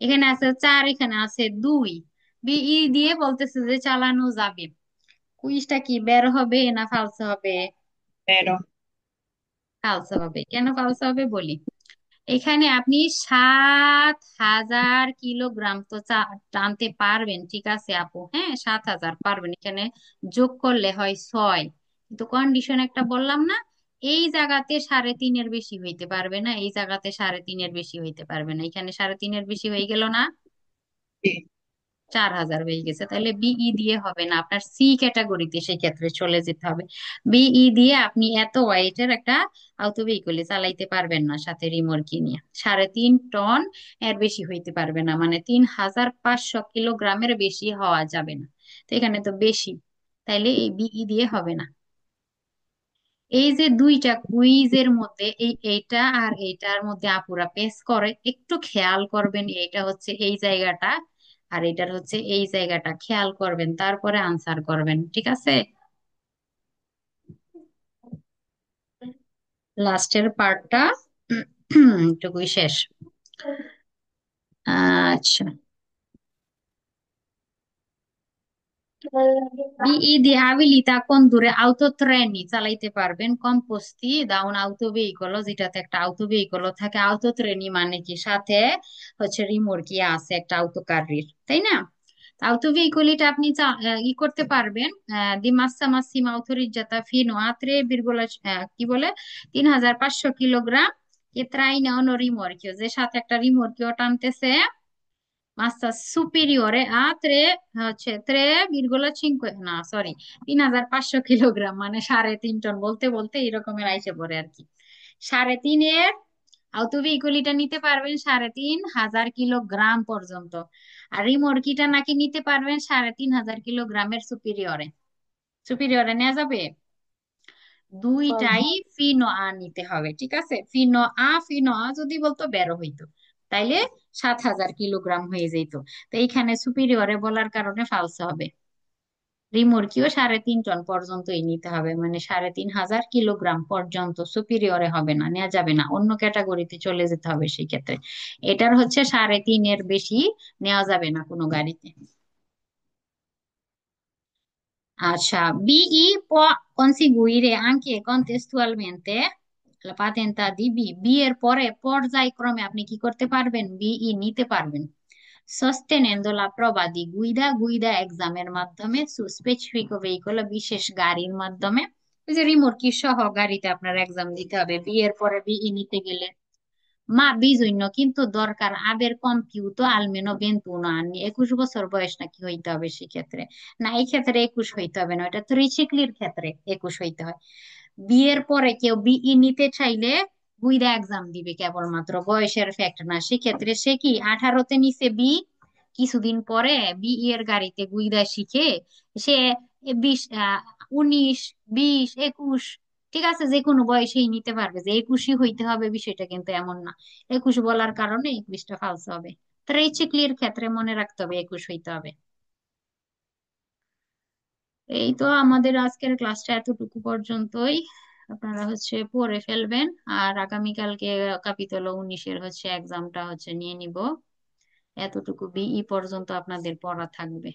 এখানে আছে 4, এখানে আছে 2, বিই দিয়ে বলতেছে যে চালানো যাবে। কুইজটা কি বের হবে না ফালসো হবে? তেরো। ফালসো হবে, কেন ফালসো হবে বলি। এখানে আপনি 7,000 কিলোগ্রাম তো টানতে পারবেন, ঠিক আছে আপু, হ্যাঁ 7,000 পারবেন, এখানে যোগ করলে হয় 6। কিন্তু কন্ডিশন একটা বললাম না, এই জায়গাতে 3.5-এর বেশি হইতে পারবে না, এই জায়গাতে 3.5-এর বেশি হইতে পারবে না, এখানে 3.5-এর বেশি হয়ে গেল না, জি। 4,000 হয়ে গেছে, তাহলে বিই দিয়ে হবে না, আপনার সি ক্যাটাগরিতে সেই ক্ষেত্রে চলে যেতে হবে। বিই দিয়ে আপনি এত ওয়েটের একটা আউটো ভেহিকলে চালাইতে পারবেন না, সাথে রিমোটকে নিয়ে 3.5 টন এর বেশি হইতে পারবে না, মানে 3,500 কিলোগ্রামের বেশি হওয়া যাবে না। তো এখানে তো বেশি, তাইলে এই বিই দিয়ে হবে না। এই যে দুইটা কুইজের মধ্যে এইটা আর এইটার মধ্যে আপুরা পেস করে, একটু খেয়াল করবেন, এইটা হচ্ছে এই জায়গাটা আর এটার হচ্ছে এই জায়গাটা খেয়াল করবেন, তারপরে আনসার করবেন, ঠিক আছে? লাস্টের পার্টটা এটুকুই শেষ। আচ্ছা, BE di abilità condurre autotreni চালাইতে পারবেন, কম্পোস্তি দা un autoveicolo, যেটাতে একটা auto veicolo থাকে, autotreni মানে কি সাথে হচ্ছে রিমোটকি আছে একটা auto carrier, তাই না? auto veicoli টা আপনি করতে পারবেন, di massa massima autorizzata fino a 3, কি বলে 3,500 কিলোগ্রাম, che trainano rimorchio, যে সাথে একটা রিমোটকিও টানতেছে, মাস্টার সুপিরিয়রে হচ্ছে 3,5, না সরি, 3,500 কিলোগ্রাম, মানে 3.5 টন, বলতে বলতে এরকমের আইসে পড়ে আর কি। 3.5-এর আউটোভেহিকলিটা নিতে পারবেন 3,500 কিলোগ্রাম পর্যন্ত, আর রিমোটকিটা নাকি নিতে পারবেন 3,500 কিলোগ্রামের সুপিরিয়রে। সুপিরিয়রে নেওয়া যাবে, পারবো। দুইটাই ফিনো আ নিতে হবে, ঠিক আছে? ফিনো ফিনো যদি বলতো বেরো হইতো, তাইলে 7,000 কিলোগ্রাম হয়ে যেত। তো এইখানে সুপিরিয়রে বলার কারণে ফালসে হবে, রিমোরকিও 3.5 টন পর্যন্তই নিতে হবে, মানে 3,500 কিলোগ্রাম পর্যন্ত, সুপিরিয়রে হবে না, নেওয়া যাবে না, অন্য ক্যাটাগরিতে চলে যেতে হবে সেই ক্ষেত্রে। এটার হচ্ছে 3.5-এর বেশি নেওয়া যাবে না কোনো গাড়িতে। Acha, BI può conseguire anche contestualmente la patenta di B। B এর পরে পর্যায়ক্রমে আপনি কি করতে পারবেন, বিই নিতে পারবেন, sostenendo la prova di guida, গুইদা এক্সামের মাধ্যমে, su specifico veicolo, বিশেষ গাড়ির মাধ্যমে। ওই যে রিমোট কি সহ গাড়িতে আপনার এক্সাম দিতে হবে বি এর পরে বিই নিতে গেলে। মা বিজন্য কিন্তু দরকার আবের কম্পিউটো আলমেনো 21 আনি, 21 বছর বয়স নাকি হইতে হবে সেক্ষেত্রে। না, এই ক্ষেত্রে 21 হইতে হবে না, এটা ত্রিচিক্লির ক্ষেত্রে 21 হইতে হয়। বিয়ের পরে কেউ বিই নিতে চাইলে বুইরা এক্সাম দিবে, কেবলমাত্র বয়সের ফ্যাক্ট না, সেক্ষেত্রে সে কি 18-তে নিচে বি, কিছুদিন পরে বিই এর গাড়িতে গুইদা শিখে সে 19, 20, 21, ঠিক আছে, যে কোনো বয়সেই নিতে পারবে, যে 21ই হইতে হবে বিষয়টা কিন্তু এমন না। 21 বলার কারণে 21টা ফালস হবে, ত্রিচিক্লির ক্ষেত্রে মনে রাখতে হবে 21 হইতে হবে। এই তো আমাদের আজকের ক্লাসটা এতটুকু পর্যন্তই, আপনারা হচ্ছে পড়ে ফেলবেন, আর আগামীকালকে কাপিতল 19-এর হচ্ছে এক্সামটা হচ্ছে নিয়ে নিব। এতটুকু বিই পর্যন্ত আপনাদের পড়া থাকবে।